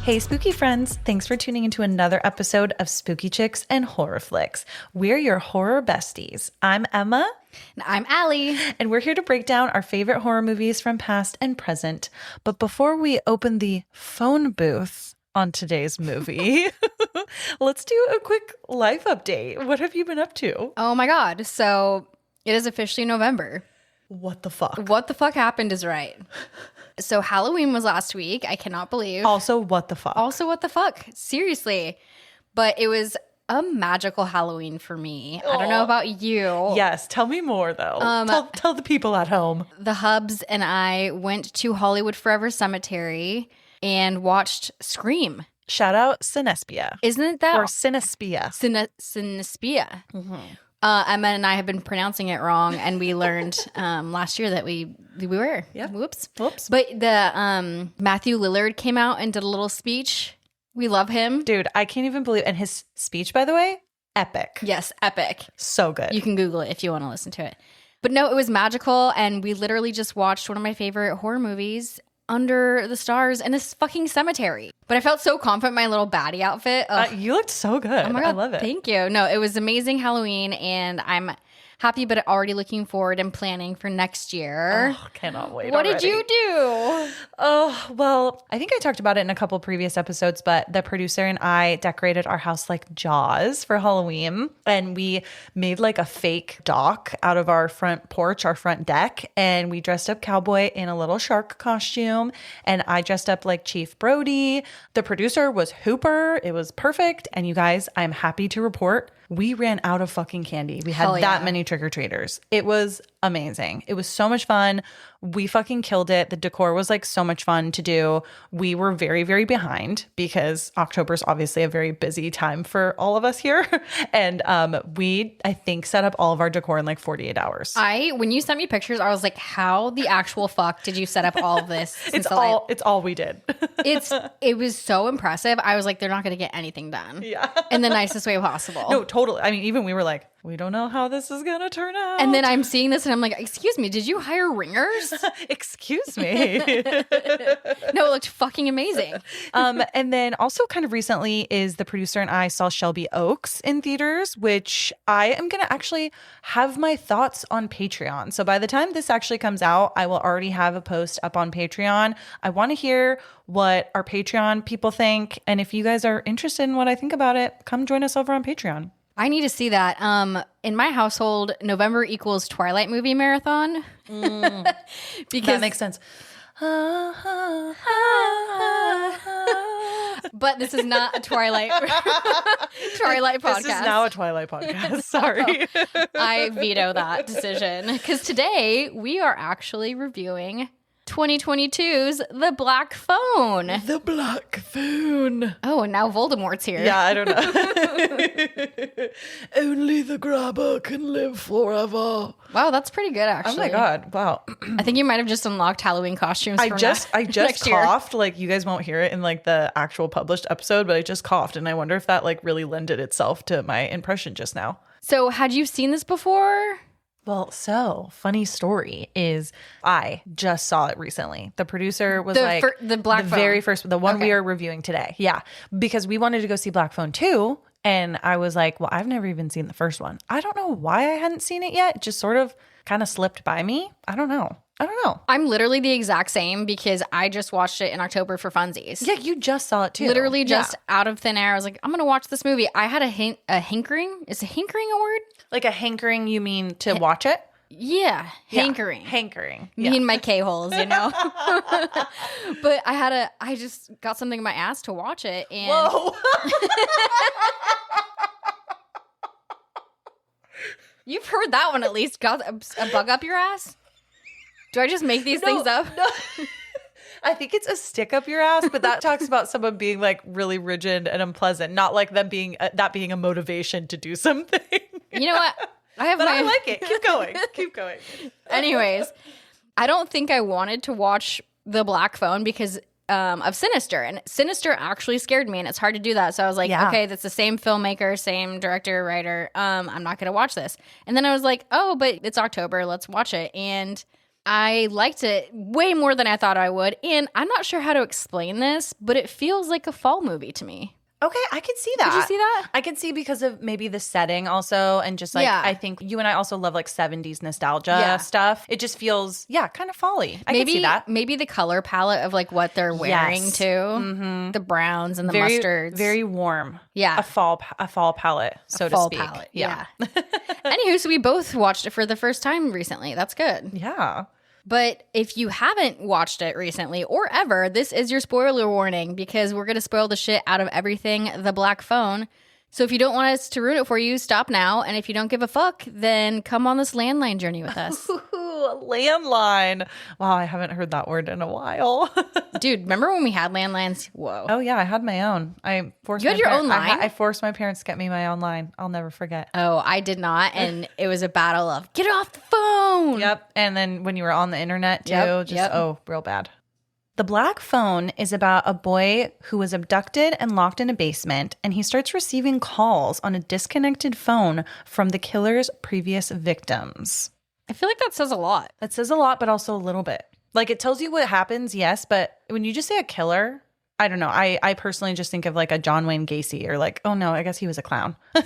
Hey, spooky friends. Thanks for tuning into another episode of Spooky Chicks and Horror Flicks. We're your horror besties. I'm Emma. And I'm Allie. And we're here to break down our favorite horror movies from past and present. But before we open the phone booth on today's movie, let's do a quick life update. What have you been up to? Oh my God. So it is officially November. What the fuck? What the fuck happened is right. So Halloween was last week. I cannot believe. Also, what the fuck? Also, what the fuck? Seriously. But it was a magical Halloween for me. I don't know about you. Yes. Tell me more, though. Tell the people at home. The Hubs and I went to Hollywood Forever Cemetery and watched Scream. Shout out Cinespia. Isn't that? Or Cinespia. Cinespia. Mm-hmm. Emma and I have been pronouncing it wrong, and we learned last year that we were. Yep. Whoops. But the Matthew Lillard came out and did a little speech. We love him. Dude, I can't even believe. And his speech, by the way, epic. Yes, epic. So good. You can Google it if you want to listen to it. But no, it was magical, and we literally just watched one of my favorite horror movies under the stars in this fucking cemetery. But I felt so confident in my little baddie outfit. You looked so good. Oh my God, I love it. Thank you. No, it was amazing Halloween, and I'm happy but already looking forward and planning for next year. Oh, cannot wait. What already. did you do? Oh, well, I think I talked about it in a couple previous episodes, but the producer and I decorated our house like Jaws for Halloween. And we made like a fake dock out of our front porch, our front deck. And we dressed up Cowboy in a little shark costume. And I dressed up like Chief Brody. The producer was Hooper. It was perfect. And you guys, I'm happy to report we ran out of fucking candy. We had that many trick-or-treaters. It was amazing. It was so much fun. We fucking killed it. The decor was like so much fun to do. We were very, very behind because October is obviously a very busy time for all of us here. And we, I think, set up all of our decor in like 48 hours. When you sent me pictures, I was like, how the actual fuck did you set up all of this? It's all we did. It was so impressive. I was like, they're not going to get anything done. Yeah. In the nicest way possible. No, totally. I mean, even we were like, we don't know how this is going to turn out. And then I'm seeing this and I'm like, excuse me, did you hire ringers? Excuse me. No, it looked fucking amazing. And then also kind of recently is the producer and I saw Shelby Oaks in theaters, which I am going to actually have my thoughts on Patreon. So by the time this actually comes out, I will already have a post up on Patreon. I want to hear what our Patreon people think. And if you guys are interested in what I think about it, come join us over on Patreon. I need to see that. In my household, November equals Twilight movie marathon. Because that makes sense. But this is not a Twilight podcast. This is now a Twilight podcast. Sorry. I veto that decision. Because today we are actually reviewing 2022's The Black Phone. The Black Phone. Oh, and now Voldemort's here. Yeah, I don't know. Only the grabber can live forever. Wow, that's pretty good, actually. Oh my God, wow. I think you might have just unlocked Halloween costumes. I just coughed. Like, you guys won't hear it in like the actual published episode, but I just coughed, and I wonder if that like really lended itself to my impression just now. So, had you seen this before? Well, so funny story is I just saw it recently. The producer was the Black Phone. Very first, the one we are reviewing today. Yeah, because we wanted to go see Black Phone 2. And I was like, well, I've never even seen the first one. I don't know why I hadn't seen it yet. It just sort of kind of slipped by me. I don't know. I'm literally the exact same because I just watched it in October for funsies. Yeah, you just saw it too. Literally just out of thin air. I was like, I'm going to watch this movie. I had a hankering. Is a hankering a word? Like a hankering, you mean to watch it? Yeah, hankering. Yeah, hankering. Me and my K-holes, you know? But I just got something in my ass to watch it. And whoa. You've heard that one at least. Got a bug up your ass? Do I just make these things up? No. I think it's a stick up your ass, but that talks about someone being like really rigid and unpleasant, not like them being that being a motivation to do something. You know what? I like it. Keep going. Anyways, I don't think I wanted to watch The Black Phone because of Sinister, and Sinister actually scared me, and it's hard to do that. So I was like, okay, that's the same filmmaker, same director, writer. I'm not gonna watch this. And then I was like, oh, but it's October, let's watch it. And I liked it way more than I thought I would. And I'm not sure how to explain this, but it feels like a fall movie to me. Okay, I could see that. Did you see that? I could see because of maybe the setting also, and just like, I think you and I also love like 70s nostalgia stuff. It just feels, kind of fall-y. I could see that. Maybe the color palette of like what they're wearing too. Mm-hmm. The browns and the mustards. Very warm. Yeah. A fall palette, so to speak. Palette, yeah. Anywho, so we both watched it for the first time recently. That's good. Yeah. But if you haven't watched it recently or ever, this is your spoiler warning because we're going to spoil the shit out of everything The Black Phone. So if you don't want us to ruin it for you, stop now. And if you don't give a fuck, then come on this landline journey with us. Landline. Wow, I haven't heard that word in a while. Dude, remember when we had landlines? Whoa. Oh, yeah, I had my own. You had your own line? I forced my parents to get me my own line. I'll never forget. Oh, I did not. And it was a battle of, get off the phone. Yep. And then when you were on the internet too, real bad. The Black Phone is about a boy who was abducted and locked in a basement, and he starts receiving calls on a disconnected phone from the killer's previous victims. I feel like that says a lot. That says a lot, but also a little bit. Like, it tells you what happens, yes, but when you just say a killer, I don't know. I personally just think of like a John Wayne Gacy, or like, oh no, I guess he was a clown. I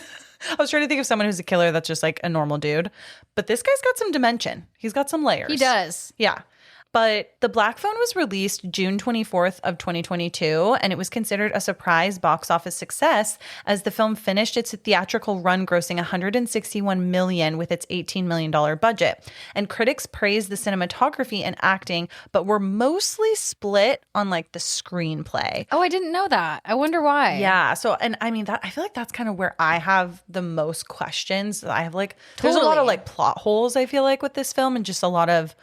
was trying to think of someone who's a killer that's just like a normal dude. But this guy's got some dimension. He's got some layers. He does. Yeah. But The Black Phone was released June 24th of 2022, and it was considered a surprise box office success as the film finished its theatrical run grossing $161 million with its $18 million budget. And critics praised the cinematography and acting, but were mostly split on like the screenplay. Oh, I didn't know that. I wonder why. Yeah. So, and I mean, I feel like that's kind of where I have the most questions. I have like, there's a lot of like plot holes, I feel like, with this film, and just a lot of,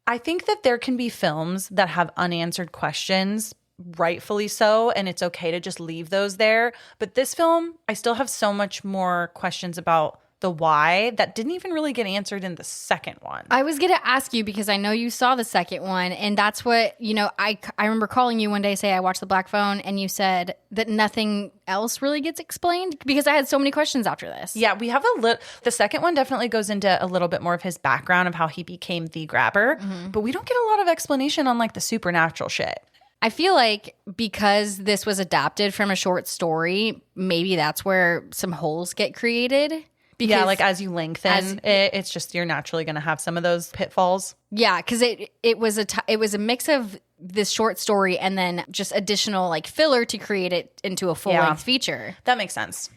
I think that there can be films that have unanswered questions, rightfully so, and it's okay to just leave those there. But this film, I still have so much more questions about the why that didn't even really get answered in the second one. I was going to ask you because I know you saw the second one, and that's what, I remember calling you one day, say I watched The Black Phone, and you said that nothing else really gets explained because I had so many questions after this. Yeah, we have the second one definitely goes into a little bit more of his background of how he became the grabber, but we don't get a lot of explanation on like the supernatural shit. I feel like because this was adapted from a short story, maybe that's where some holes get created. Because like as you lengthen it's just you're naturally going to have some of those pitfalls. Yeah, because it was a mix of this short story and then just additional like filler to create it into a full-length feature. That makes sense.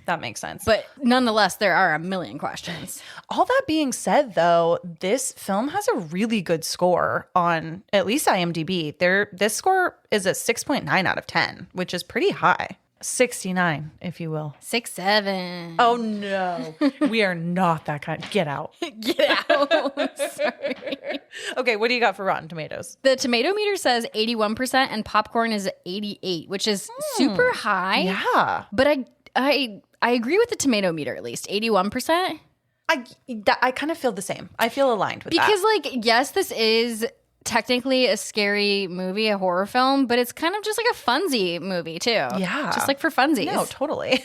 But nonetheless, there are a million questions. All that being said, though, this film has a really good score on at least IMDb. This score is a 6.9 out of 10, which is pretty high. 69, if you will. 6.7. Oh, no. We are not that kind. Get out. Get out. Sorry. Okay, what do you got for Rotten Tomatoes? The tomato meter says 81% and popcorn is 88, which is super high. Yeah. But I agree with the tomato meter at least. 81%. I kind of feel the same. I feel aligned with that. Because, like, yes, this is technically a scary movie, a horror film, but it's kind of just like a funsy movie too. Yeah. Just like for funsies. No, totally.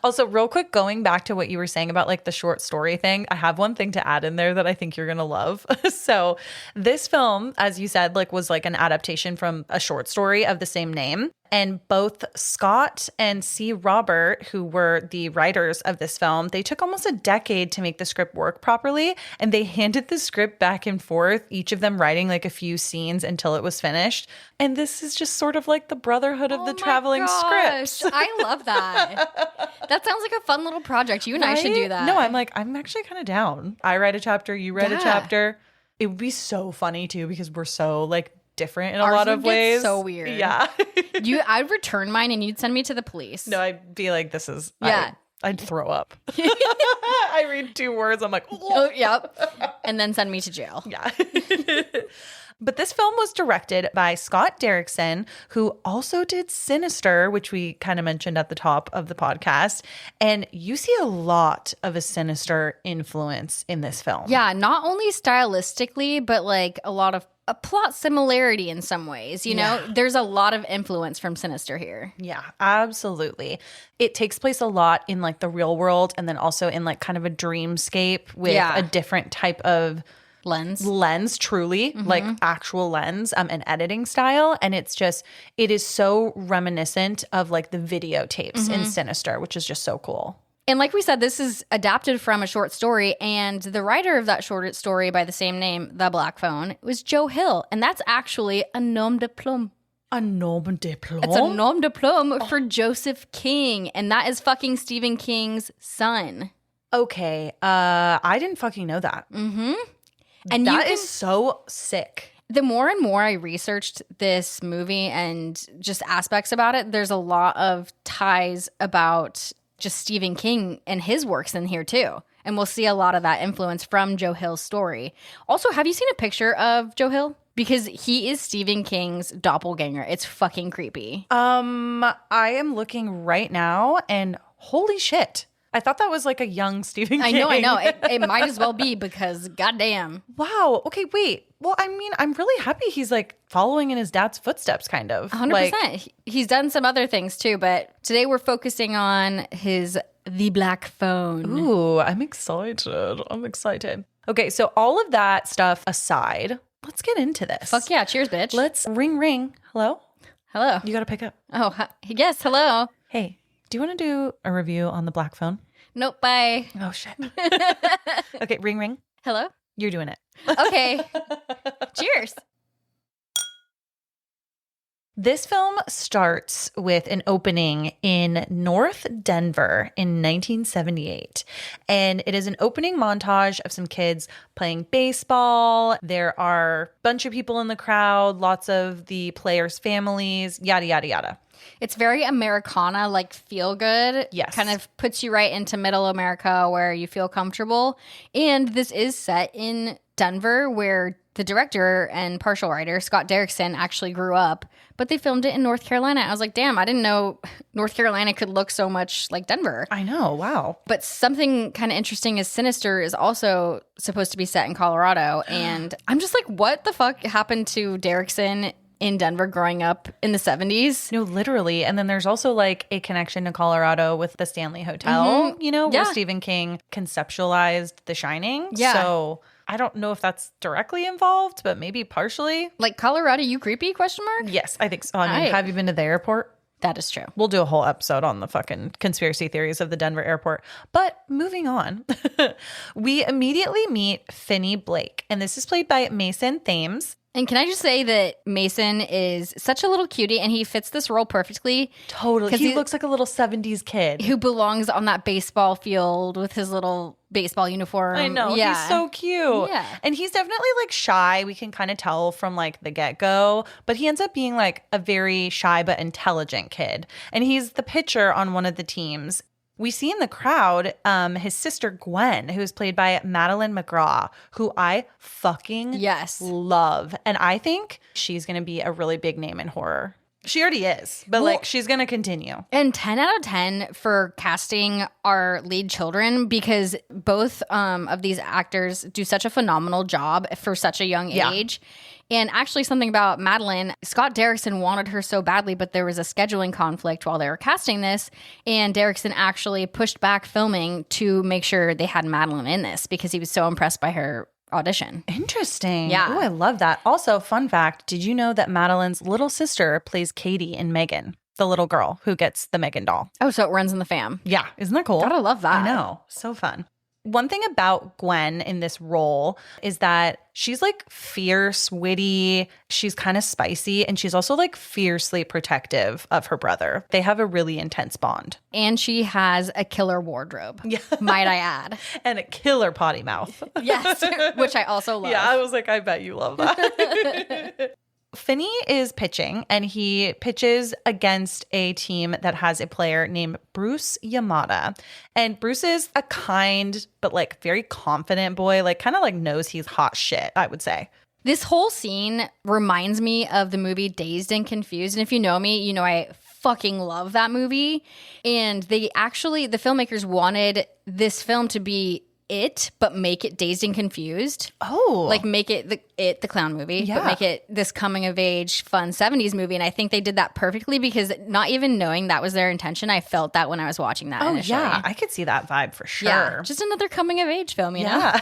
Also, real quick, going back to what you were saying about like the short story thing, I have one thing to add in there that I think you're going to love. So this film, as you said, like was like an adaptation from a short story of the same name. And both Scott and C. Robert, who were the writers of this film, they took almost a decade to make the script work properly. And they handed the script back and forth, each of them writing like a few scenes until it was finished. And this is just sort of like the brotherhood of the traveling scripts. I love that. That sounds like a fun little project. You and I should do that. No, I'm actually kind of down. I write a chapter, you write a chapter. It would be so funny too because we're so like different in a lot of ways. So weird. Yeah. I'd return mine and you'd send me to the police. No, I'd be like, this is I'd throw up. I read 2 words, I'm like, oh, yep. And then send me to jail. Yeah. But this film was directed by Scott Derrickson, who also did Sinister, which we kind of mentioned at the top of the podcast. And you see a lot of a Sinister influence in this film. Yeah, not only stylistically, but like a lot of a plot similarity in some ways. You know, there's a lot of influence from Sinister here. Yeah, absolutely. It takes place a lot in like the real world and then also in like kind of a dreamscape with a different type of lens, truly, like actual lens and editing style. And it is so reminiscent of like the videotapes in Sinister, which is just so cool. And like we said, this is adapted from a short story, and the writer of that short story by the same name, The Black Phone, was Joe Hill, and that's actually a nom de plume. A nom de plume? It's a nom de plume for Joseph King, and that is fucking Stephen King's son. Okay, I didn't fucking know that. Mm-hmm. And that is so sick. The more and more I researched this movie and just aspects about it, there's a lot of ties about just Stephen King and his works in here too. And we'll see a lot of that influence from Joe Hill's story. Also, have you seen a picture of Joe Hill? Because he is Stephen King's doppelganger. It's fucking creepy. I am looking right now and holy shit. I thought that was like a young Stephen King. I know. It might as well be because goddamn. Wow. Okay, wait. Well, I mean, I'm really happy he's like following in his dad's footsteps, kind of. 100%. Like, he's done some other things too, but today we're focusing on his The Black Phone. Ooh, I'm excited. Okay, so all of that stuff aside, let's get into this. Fuck yeah. Cheers, bitch. Let's ring. Hello? Hello. You got to pick up. Oh, yes. Hello. Hey, do you want to do a review on The Black Phone? Nope. Bye. Oh, shit. Okay, ring. Hello? You're doing it. Okay. Cheers. This film starts with an opening in North Denver in 1978. And it is an opening montage of some kids playing baseball. There are a bunch of people in the crowd, lots of the players' families, yada, yada, yada. It's very Americana, like feel good. Yes. Kind of puts you right into middle America where you feel comfortable. And this is set in Denver, where the director and partial writer, Scott Derrickson, actually grew up. But they filmed it in North Carolina. I was like, damn, I didn't know North Carolina could look so much like Denver. I know. Wow. But something kind of interesting is Sinister is also supposed to be set in Colorado. And I'm just like, what the fuck happened to Derrickson in Denver growing up in the 70s? No, literally. And then there's also like a connection to Colorado with the Stanley Hotel, where Stephen King conceptualized The Shining. Yeah. So I don't know if that's directly involved, but maybe partially. Like, Colorado, you creepy, question mark? Yes, I think so. I mean, have you been to the airport? That is true. We'll do a whole episode on the fucking conspiracy theories of the Denver airport. But moving on, we immediately meet Finney Blake, and this is played by Mason Thames. And can I just say that Mason is such a little cutie, and he fits this role perfectly. Totally. He looks like a little 70s kid. Who belongs on that baseball field with his little baseball uniform. I know. Yeah. He's so cute. Yeah. And he's definitely like shy. We can kind of tell from like the get-go. But he ends up being like a very shy but intelligent kid. And he's the pitcher on one of the teams. We see in the crowd his sister Gwen, who's played by Madeline McGraw, who I fucking love. And I think she's going to be a really big name in horror. She already is, but like she's going to continue. And 10 out of 10 for casting our lead children, because both of these actors do such a phenomenal job for such a young age. And actually something about Madeline, Scott Derrickson wanted her so badly, but there was a scheduling conflict while they were casting this. And Derrickson actually pushed back filming to make sure they had Madeline in this because he was so impressed by her audition. Interesting. Yeah. Oh, I love that. Also, fun fact, did you know that Madeline's little sister plays Katie in Megan, the little girl who gets the Megan doll? Oh, so it runs in the fam. Yeah. Isn't that cool? Gotta love that. I know. So fun. One thing about Gwen in this role is that she's like fierce, witty, she's kind of spicy, and she's also like fiercely protective of her brother. They have a really intense bond. And she has a killer wardrobe, might I add. And a killer potty mouth. Yes, which I also love. Yeah, I was like, I bet you love that. Finney is pitching, and he pitches against a team that has a player named Bruce Yamada. And Bruce is a kind but like very confident boy, like kind of like knows he's hot shit, I would say. This whole scene reminds me of the movie Dazed and Confused. And if you know me, you know I fucking love that movie. And the filmmakers wanted this film to be It, but make it Dazed and Confused. Oh. Like make it the clown movie, but make it this coming of age fun 70s movie. And I think they did that perfectly because not even knowing that was their intention, I felt that when I was watching that initially. Yeah, I could see that vibe for sure. Yeah, just another coming of age film, you know?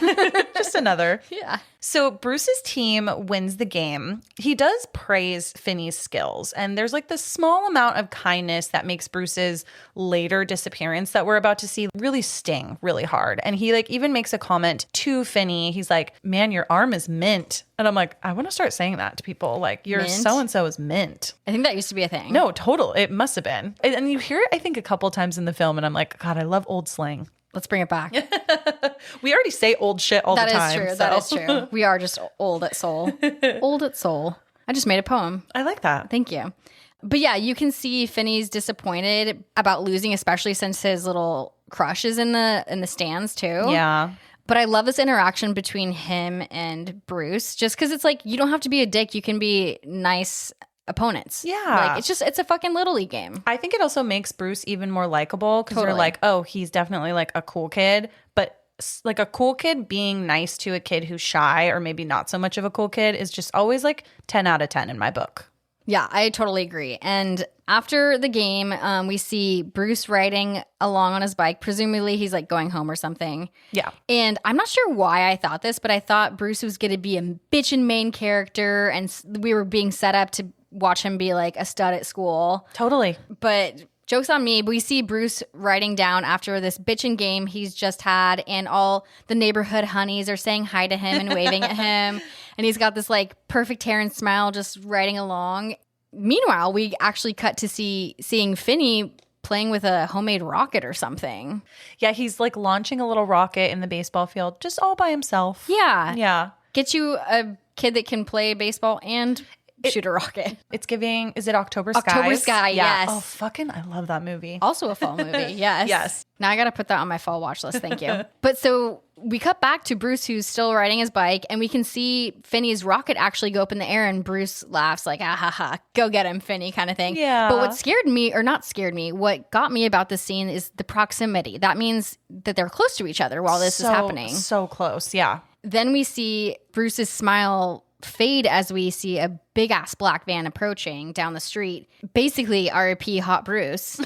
Just another. Yeah. So Bruce's team wins the game. He does praise Finney's skills, and there's like this small amount of kindness that makes Bruce's later disappearance that we're about to see really sting really hard. And he like even makes a comment to Finney. He's like, man, your arm is mint. And I'm like, I want to start saying that to people. Like, your so-and-so is mint. I think that used to be a thing. No, total. It must have been. And you hear it, I think, a couple times in the film, and I'm like, God, I love old slang. Let's bring it back. We already say old shit all the time. That is true. That is true. We are just old at soul. Old at soul. I just made a poem. I like that. Thank you. But yeah, you can see Finney's disappointed about losing, especially since his little crush is in the stands too. Yeah. But I love this interaction between him and Bruce, just because it's like you don't have to be a dick. You can be nice opponents. Yeah. Like it's a fucking Little League game. I think it also makes Bruce even more likable because you're like, oh, he's definitely like a cool kid. But like a cool kid being nice to a kid who's shy or maybe not so much of a cool kid is just always like 10 out of 10 in my book. Yeah, I totally agree. And after the game, we see Bruce riding along on his bike. Presumably he's like going home or something. Yeah. And I'm not sure why I thought this, but I thought Bruce was going to be a bitchin' main character and we were being set up to watch him be like a stud at school. Totally. But joke's on me. We see Bruce riding down after this bitchin' game he's just had, and all the neighborhood honeys are saying hi to him and waving at him. And he's got this like perfect hair and smile just riding along. Meanwhile, we actually cut to seeing Finney playing with a homemade rocket or something. Yeah, he's like launching a little rocket in the baseball field just all by himself. Yeah. Yeah. Get you a kid that can play baseball and shoot a rocket. It's giving, is it October Skies? October Sky, yes. Oh, fucking, I love that movie. Also a fall movie, yes. Yes. Now I got to put that on my fall watch list. Thank you. But so we cut back to Bruce, who's still riding his bike, and we can see Finney's rocket actually go up in the air, and Bruce laughs like, ah, ha, ha, go get him, Finney, kind of thing. Yeah. But what scared me, or not scared me, what got me about this scene is the proximity. That means that they're close to each other while this is happening. So close, yeah. Then we see Bruce's smile fade as we see a big ass black van approaching down the street. Basically, R.I.P. Hot Bruce.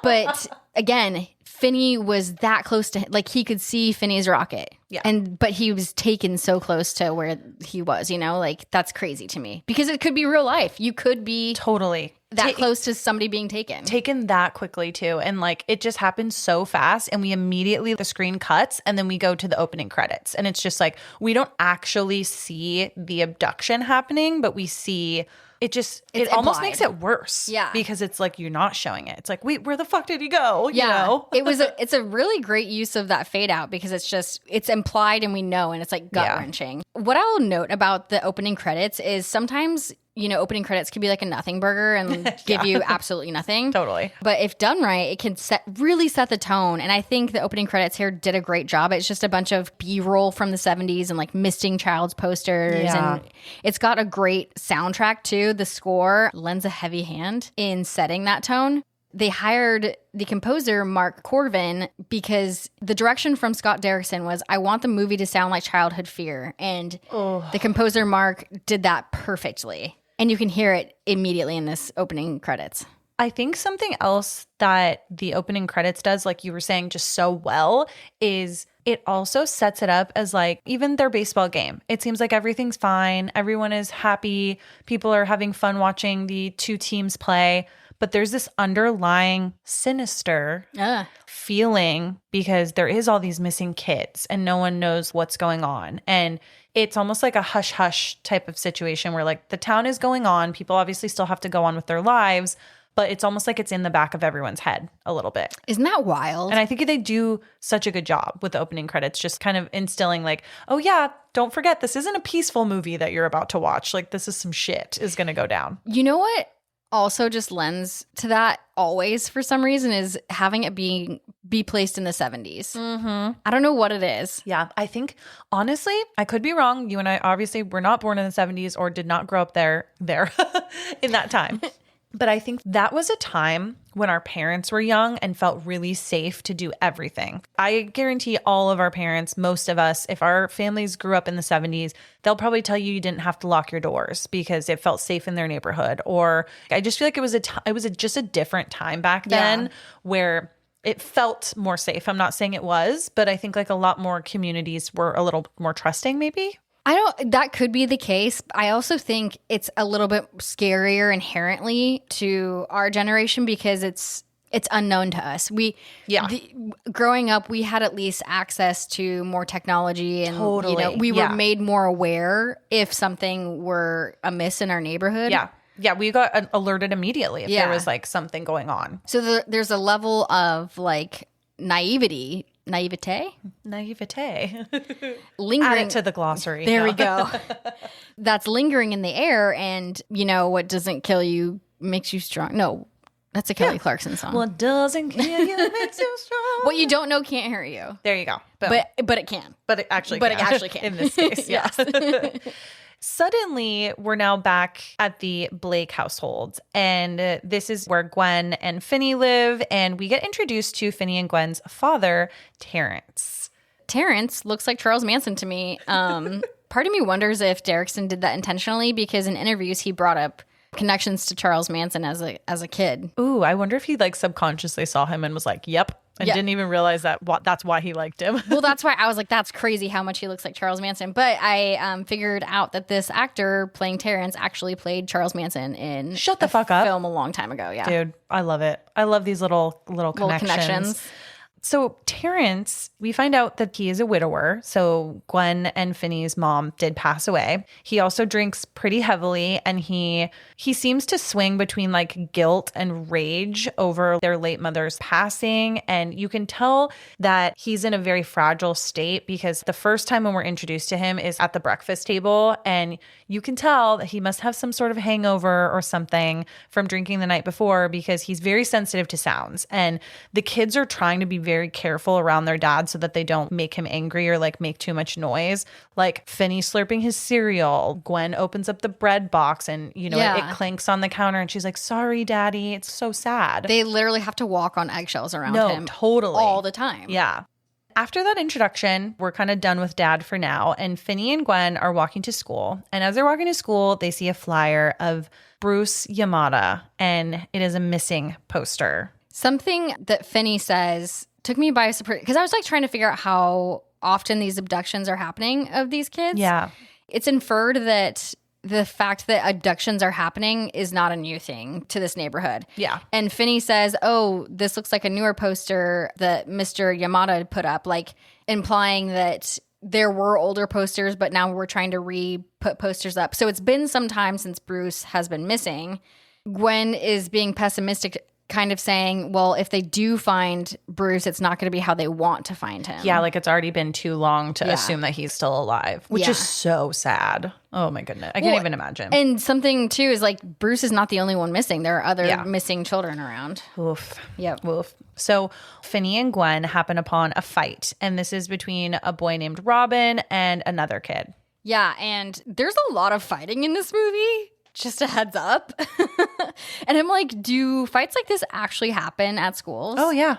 But again, Finney was that close to, like, he could see Finney's rocket. Yeah. But he was taken so close to where he was, you know, like, that's crazy to me because it could be real life. You could be totally that close to somebody being taken that quickly too. And like, it just happened so fast, and we immediately, the screen cuts and then we go to the opening credits, and it's just like, we don't actually see the abduction happening, but we see it just, it almost makes it worse. Yeah. Because it's like, you're not showing it. It's like, wait, where the fuck did he go? You know? It's a really great use of that fade out because it's implied and we know, and it's like gut wrenching. What I will note about the opening credits is sometimes, you know, opening credits could be like a nothing burger and give you absolutely nothing. Totally. But if done right, it can really set the tone. And I think the opening credits here did a great job. It's just a bunch of B-roll from the 70s and like Missing Child's posters. Yeah. And it's got a great soundtrack too. The score lends a heavy hand in setting that tone. They hired the composer, Mark Corvin, because the direction from Scott Derrickson was, I want the movie to sound like childhood fear. And the composer, Mark, did that perfectly. And you can hear it immediately in this opening credits. I think something else that the opening credits does, like you were saying, just so well, is it also sets it up as like even their baseball game. It seems like everything's fine. Everyone is happy. People are having fun watching the two teams play. But there's this underlying sinister feeling because there is all these missing kids and no one knows what's going on. And it's almost like a hush-hush type of situation where like the town is going on. People obviously still have to go on with their lives, but it's almost like it's in the back of everyone's head a little bit. Isn't that wild? And I think they do such a good job with the opening credits, just kind of instilling like, oh yeah, don't forget, this isn't a peaceful movie that you're about to watch. Like, this is some shit is going to go down. You know what also just lends to that always for some reason is having it be placed in the 70s. Mm-hmm. I don't know what it is. Yeah, I think, honestly, I could be wrong. You and I obviously were not born in the 70s or did not grow up there in that time. But I think that was a time when our parents were young and felt really safe to do everything. I guarantee all of our parents, most of us, if our families grew up in the 70s, they'll probably tell you didn't have to lock your doors because it felt safe in their neighborhood. Or I just feel like it was just a different time back then where it felt more safe. I'm not saying it was, but I think like a lot more communities were a little more trusting maybe. That could be the case. I also think it's a little bit scarier inherently to our generation because it's unknown to us. Growing up, we had at least access to more technology and we were made more aware if something were amiss in our neighborhood. Yeah, we got alerted immediately if there was like something going on. So there's a level of like naivete. Lingering. Add it to the glossary. There we go. That's lingering in the air, and what doesn't kill you makes you strong. No, that's a Kelly Clarkson song. What doesn't kill you makes you strong. What you don't know can't hurt you. There you go. Boom. But it can. But it actually can. In this case, yes. Suddenly, we're now back at the Blake household, and this is where Gwen and Finney live, and we get introduced to Finney and Gwen's father, Terrence. Terrence looks like Charles Manson to me. Part of me wonders if Derrickson did that intentionally because in interviews he brought up connections to Charles Manson as a kid. Ooh, I wonder if he like subconsciously saw him and was like, yep. And didn't even realize that's why he liked him. Well, that's why I was like, that's crazy how much he looks like Charles Manson. But I figured out that this actor playing Terrence actually played Charles Manson in Shut the fuck up film a long time ago. Yeah, dude, I love it. I love these little connections. So Terrence, we find out that he is a widower. So Gwen and Finney's mom did pass away. He also drinks pretty heavily, and he seems to swing between like guilt and rage over their late mother's passing. And you can tell that he's in a very fragile state because the first time when we're introduced to him is at the breakfast table, and you can tell that he must have some sort of hangover or something from drinking the night before because he's very sensitive to sounds. And the kids are trying to be very careful around their dad so that they don't make him angry or like make too much noise. Like Finney slurping his cereal. Gwen opens up the bread box and, it clinks on the counter and she's like, sorry, daddy. It's so sad. They literally have to walk on eggshells around him. Totally. All the time. Yeah. After that introduction, we're kind of done with dad for now. And Finney and Gwen are walking to school. And as they're walking to school, they see a flyer of Bruce Yamada, and it is a missing poster. Something that Finney says took me by surprise because I was like trying to figure out how often these abductions are happening of these kids. Yeah. It's inferred that the fact that abductions are happening is not a new thing to this neighborhood. Yeah. And Finney says, oh, this looks like a newer poster that Mr. Yamada put up, like implying that there were older posters, but now we're trying to re-put posters up. So it's been some time since Bruce has been missing. Gwen is being pessimistic, kind of saying, well, if they do find Bruce, it's not going to be how they want to find him. Yeah, like it's already been too long to assume that he's still alive, which is so sad. Oh my goodness. I can't even imagine. And something too is like Bruce is not the only one missing. There are other missing children around. Oof. Yep. Oof. So Finney and Gwen happen upon a fight, and this is between a boy named Robin and another kid. Yeah, and there's a lot of fighting in this movie. Just a heads up. And I'm like, do fights like this actually happen at schools? Oh, yeah.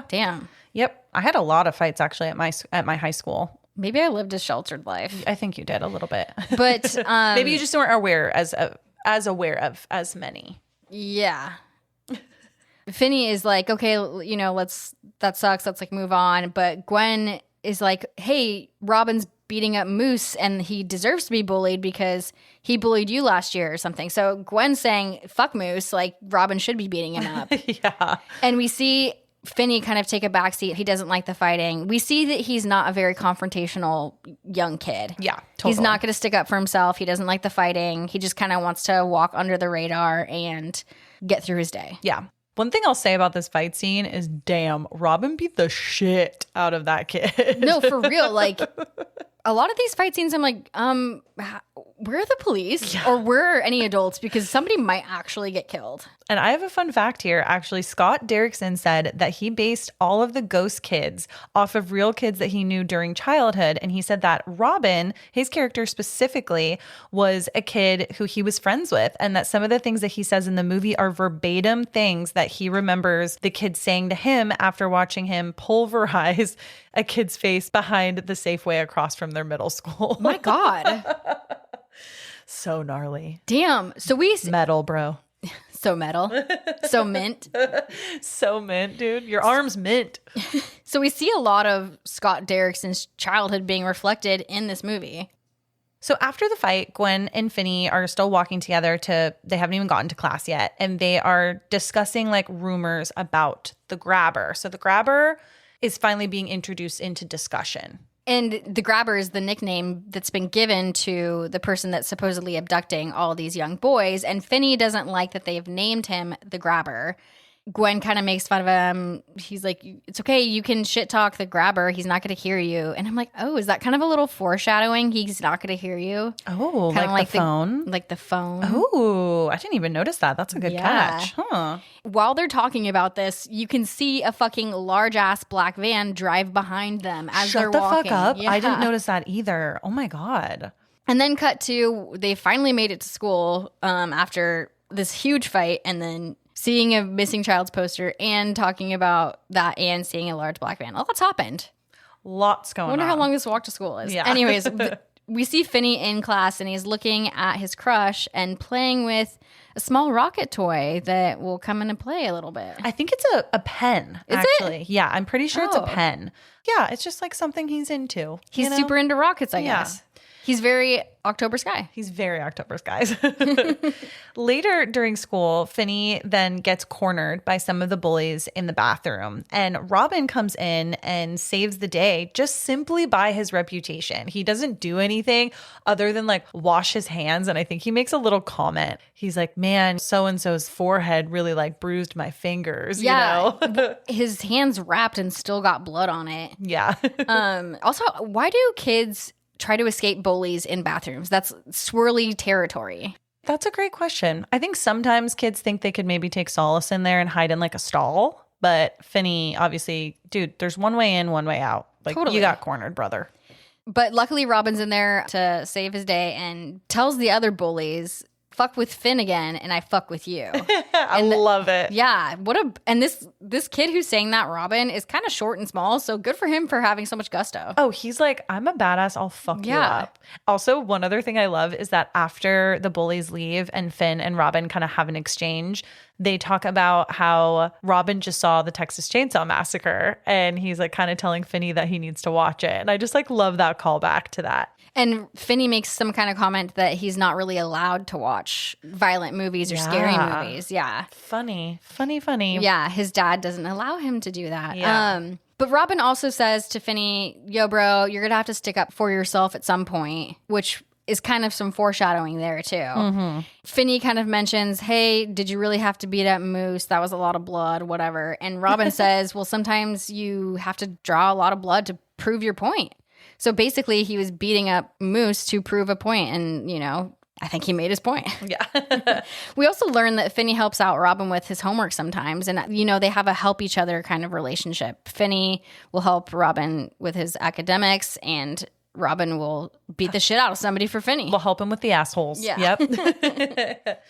Damn. Yep. I had a lot of fights actually at my high school. Maybe I lived a sheltered life. I think you did a little bit. But maybe you just weren't aware as aware of as many. Yeah. Finney is like, okay, that sucks. Let's like move on. But Gwen is like, hey, Robin's beating up Moose and he deserves to be bullied because he bullied you last year or something. So Gwen's saying, fuck Moose, like Robin should be beating him up. Yeah. And we see Finney kind of take a backseat. He doesn't like the fighting. We see that he's not a very confrontational young kid. Yeah, totally. He's not going to stick up for himself. He doesn't like the fighting. He just kind of wants to walk under the radar and get through his day. Yeah. One thing I'll say about this fight scene is, damn, Robin beat the shit out of that kid. No, for real. Like, a lot of these fight scenes, I'm like, where are the police? Or where are any adults? Because somebody might actually get killed. And I have a fun fact here. Actually, Scott Derrickson said that he based all of the ghost kids off of real kids that he knew during childhood. And he said that Robin, his character specifically, was a kid who he was friends with. And that some of the things that he says in the movie are verbatim things that he remembers the kids saying to him after watching him pulverize a kid's face behind the Safeway across from their middle school. My God. So gnarly. Damn. So we... Metal, bro. So metal. So mint. So mint, dude. Your arm's mint. So we see a lot of Scott Derrickson's childhood being reflected in this movie. So after the fight, Gwen and Finney are still walking together they haven't even gotten to class yet. And they are discussing like rumors about the grabber. So the grabber is finally being introduced into discussion. And the grabber is the nickname that's been given to the person that's supposedly abducting all these young boys. And Finney doesn't like that they've named him the grabber. Gwen kind of makes fun of him. He's like, it's okay, you can shit talk the grabber. He's not going to hear you. And I'm like, oh, is that kind of a little foreshadowing? He's not going to hear you. Oh, kinda like the phone? Like the phone. Oh, I didn't even notice that. That's a good catch. Huh. While they're talking about this, you can see a fucking large-ass black van drive behind them as they're walking. Shut the fuck up. Yeah. I didn't notice that either. Oh, my God. And then cut to, they finally made it to school after this huge fight, and then seeing a missing child's poster and talking about that and seeing a large black van. A lot's happened. Lots going on. I wonder how long this walk to school is. Yeah. Anyways, we see Finney in class, and he's looking at his crush and playing with a small rocket toy that will come into play a little bit. I think it's a pen, actually. It? Yeah, I'm pretty sure it's a pen. Yeah, it's just like something he's into. He's super into rockets, I guess. He's very October Sky. He's very October Skies. Later during school, Finney then gets cornered by some of the bullies in the bathroom. And Robin comes in and saves the day just simply by his reputation. He doesn't do anything other than like wash his hands. And I think he makes a little comment. He's like, man, so-and-so's forehead really like bruised my fingers, you know? His hands wrapped and still got blood on it. Yeah. Also, why do kids try to escape bullies in bathrooms? That's swirly territory. That's a great question. I think sometimes kids think they could maybe take solace in there and hide in like a stall. But Finney, obviously, dude, there's one way in, one way out. Like, totally. You got cornered, brother. But luckily, Robin's in there to save his day and tells the other bullies, fuck with Finn again, and I fuck with you. I love it. Yeah. And this kid who's saying that, Robin, is kind of short and small, so good for him for having so much gusto. Oh, he's like, I'm a badass, I'll fuck you up. Also, one other thing I love is that after the bullies leave and Finn and Robin kind of have an exchange, they talk about how Robin just saw the Texas Chainsaw Massacre, and he's like kind of telling Finney that he needs to watch it. And I just like love that callback to that. And Finney makes some kind of comment that he's not really allowed to watch violent movies or scary movies. Yeah. Funny. Yeah, his dad doesn't allow him to do that. Yeah. But Robin also says to Finney, yo, bro, you're going to have to stick up for yourself at some point, which is kind of some foreshadowing there, too. Mm-hmm. Finney kind of mentions, hey, did you really have to beat up Moose? That was a lot of blood, whatever. And Robin says, well, sometimes you have to draw a lot of blood to prove your point. So basically, he was beating up Moose to prove a point, and, you know, I think he made his point. Yeah. We also learned that Finney helps out Robin with his homework sometimes, and, you know, they have a help each other kind of relationship. Finney will help Robin with his academics, and Robin will beat the shit out of somebody for Finney. We'll help him with the assholes. Yeah. Yep.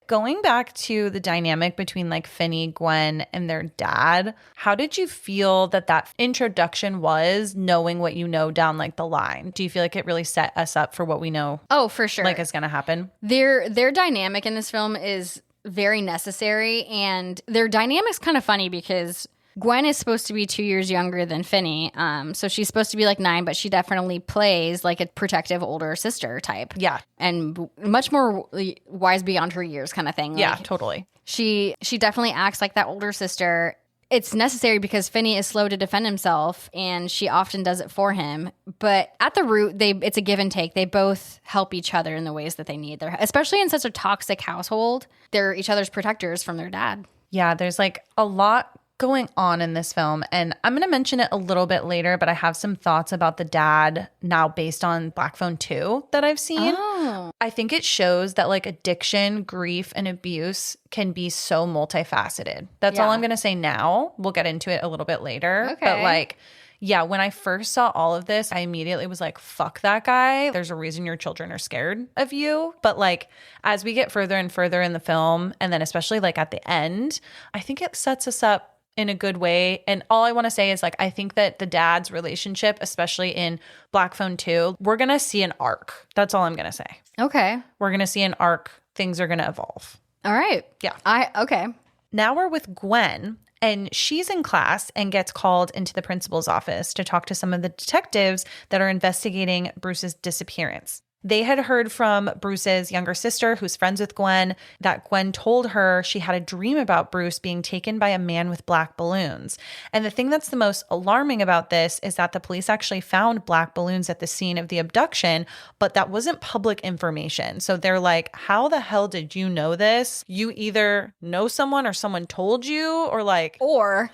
Going back to the dynamic between like Finney, Gwen, and their dad, how did you feel that introduction was, knowing what you know down like the line? Do you feel like it really set us up for what we know? Oh, for sure. Like is going to happen? Their dynamic in this film is very necessary, and their dynamic's kind of funny because Gwen is supposed to be 2 years younger than Finney. So she's supposed to be like 9, but she definitely plays like a protective older sister type. Yeah. And much more wise beyond her years kind of thing. Yeah, like, totally. She definitely acts like that older sister. It's necessary because Finney is slow to defend himself, and she often does it for him. But at the root, it's a give and take. They both help each other in the ways that they need. Especially in such a toxic household, they're each other's protectors from their dad. Yeah, there's like a lot going on in this film, and I'm going to mention it a little bit later, but I have some thoughts about the dad now based on Black Phone 2 that I've seen. Oh. I think it shows that like addiction, grief, and abuse can be so multifaceted. That's all I'm going to say now. We'll get into it a little bit later. Okay. But like, yeah, when I first saw all of this, I immediately was like, fuck that guy. There's a reason your children are scared of you. But like, as we get further and further in the film, and then especially like at the end, I think it sets us up in a good way. And all I want to say is like, I think that the dad's relationship, especially in Black Phone 2, we're going to see an arc. That's all I'm going to say. Okay. We're going to see an arc. Things are going to evolve. All right. Yeah. Okay. Now we're with Gwen, and she's in class and gets called into the principal's office to talk to some of the detectives that are investigating Bruce's disappearance. They had heard from Bruce's younger sister, who's friends with Gwen, that Gwen told her she had a dream about Bruce being taken by a man with black balloons. And the thing that's the most alarming about this is that the police actually found black balloons at the scene of the abduction, but that wasn't public information. So they're like, how the hell did you know this? You either know someone or someone told you, or like... Or...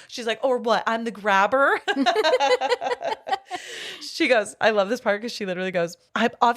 She's like, or what? I'm the grabber? She goes, I love this part because she literally goes,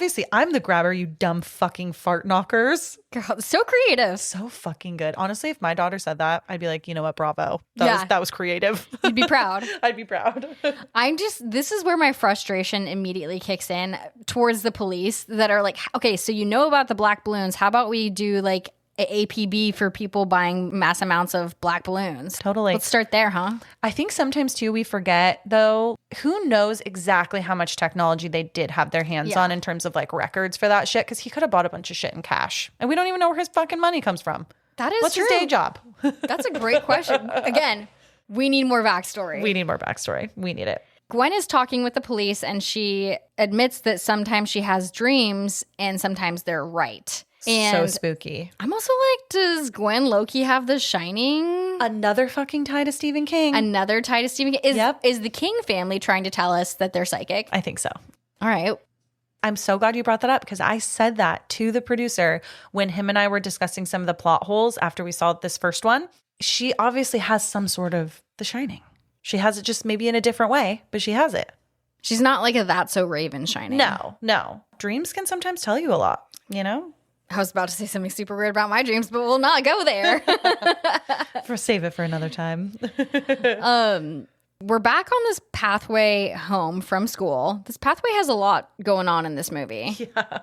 Obviously, I'm the grabber, you dumb fucking fart knockers. Girl, so creative. So fucking good. Honestly, if my daughter said that, I'd be like, you know what, bravo. That was creative. You'd be proud. I'd be proud. This is where my frustration immediately kicks in towards the police that are like, okay, so you know about the black balloons. How about we do like APB for people buying mass amounts of black balloons? Totally. Let's start there, huh? I think sometimes too we forget though, who knows exactly how much technology they did have their hands on in terms of like records for that shit, because he could have bought a bunch of shit in cash and we don't even know where his fucking money comes from. That is What's true. his day job? That's a great question. Again, we need more backstory. We need more backstory. We need it. Gwen is talking with the police and she admits that sometimes she has dreams and sometimes they're right. And so spooky. I'm also like, does Gwen Loki have The Shining? Another fucking tie to Stephen King. Another tie to Stephen King? Is the King family trying to tell us that they're psychic? I think so. All right. I'm so glad you brought that up because I said that to the producer when him and I were discussing some of the plot holes after we saw this first one. She obviously has some sort of The Shining. She has it just maybe in a different way, but she has it. She's not like a That's So Raven Shining. No. Dreams can sometimes tell you a lot, you know? I was about to say something super weird about my dreams, but we'll not go there. Save it for another time. We're back on this pathway home from school. This pathway has a lot going on in this movie. Yeah.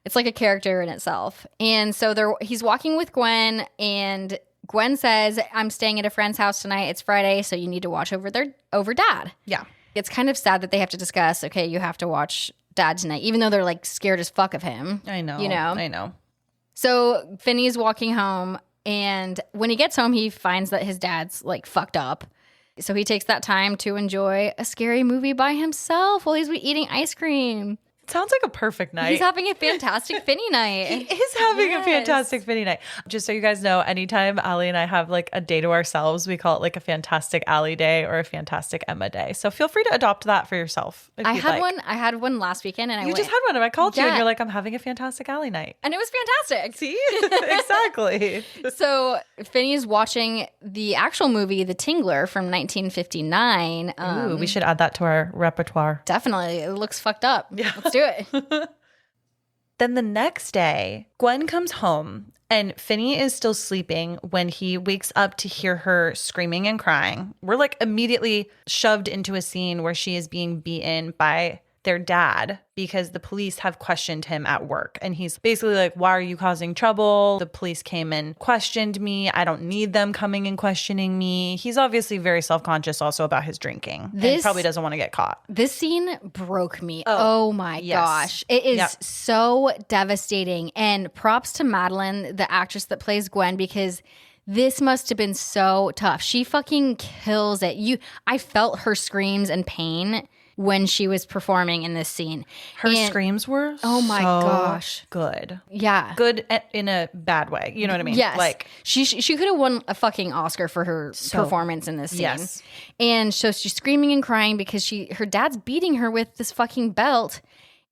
It's like a character in itself. And so he's walking with Gwen, and Gwen says, I'm staying at a friend's house tonight. It's Friday, so you need to watch over Dad. Yeah. It's kind of sad that they have to discuss, okay, you have to watch Dad tonight, even though they're like scared as fuck of him. I know. I know. So Finney's walking home, and when he gets home, he finds that his dad's like fucked up. So he takes that time to enjoy a scary movie by himself while he's eating ice cream. Sounds like a perfect night. He's having a fantastic Finney night. He is having a fantastic Finney night. Just so you guys know, anytime Allie and I have like a day to ourselves, we call it like a fantastic Allie day or a fantastic Emma day. So feel free to adopt that for yourself. I had one last weekend, and you just had one, and I called you, and you're like, I'm having a fantastic Allie night, and it was fantastic. See, exactly. So Finney is watching the actual movie, The Tingler from 1959. Ooh, we should add that to our repertoire. Definitely, it looks fucked up. Yeah, let's do it. Then the next day, Gwen comes home and Finney is still sleeping when he wakes up to hear her screaming and crying. We're like immediately shoved into a scene where she is being beaten by their dad because the police have questioned him at work. And he's basically like, why are you causing trouble? The police came and questioned me. I don't need them coming and questioning me. He's obviously very self-conscious also about his drinking. And probably doesn't want to get caught. This scene broke me. Oh my gosh. It is so devastating. And props to Madeline, the actress that plays Gwen, because this must have been so tough. She fucking kills it. I felt her screams and pain when she was performing in this scene. Her screams were gosh, good. Yeah. Good in a bad way. You know what I mean? Yes. Like she could have won a fucking Oscar for her performance in this scene. Yes. And so she's screaming and crying because her dad's beating her with this fucking belt.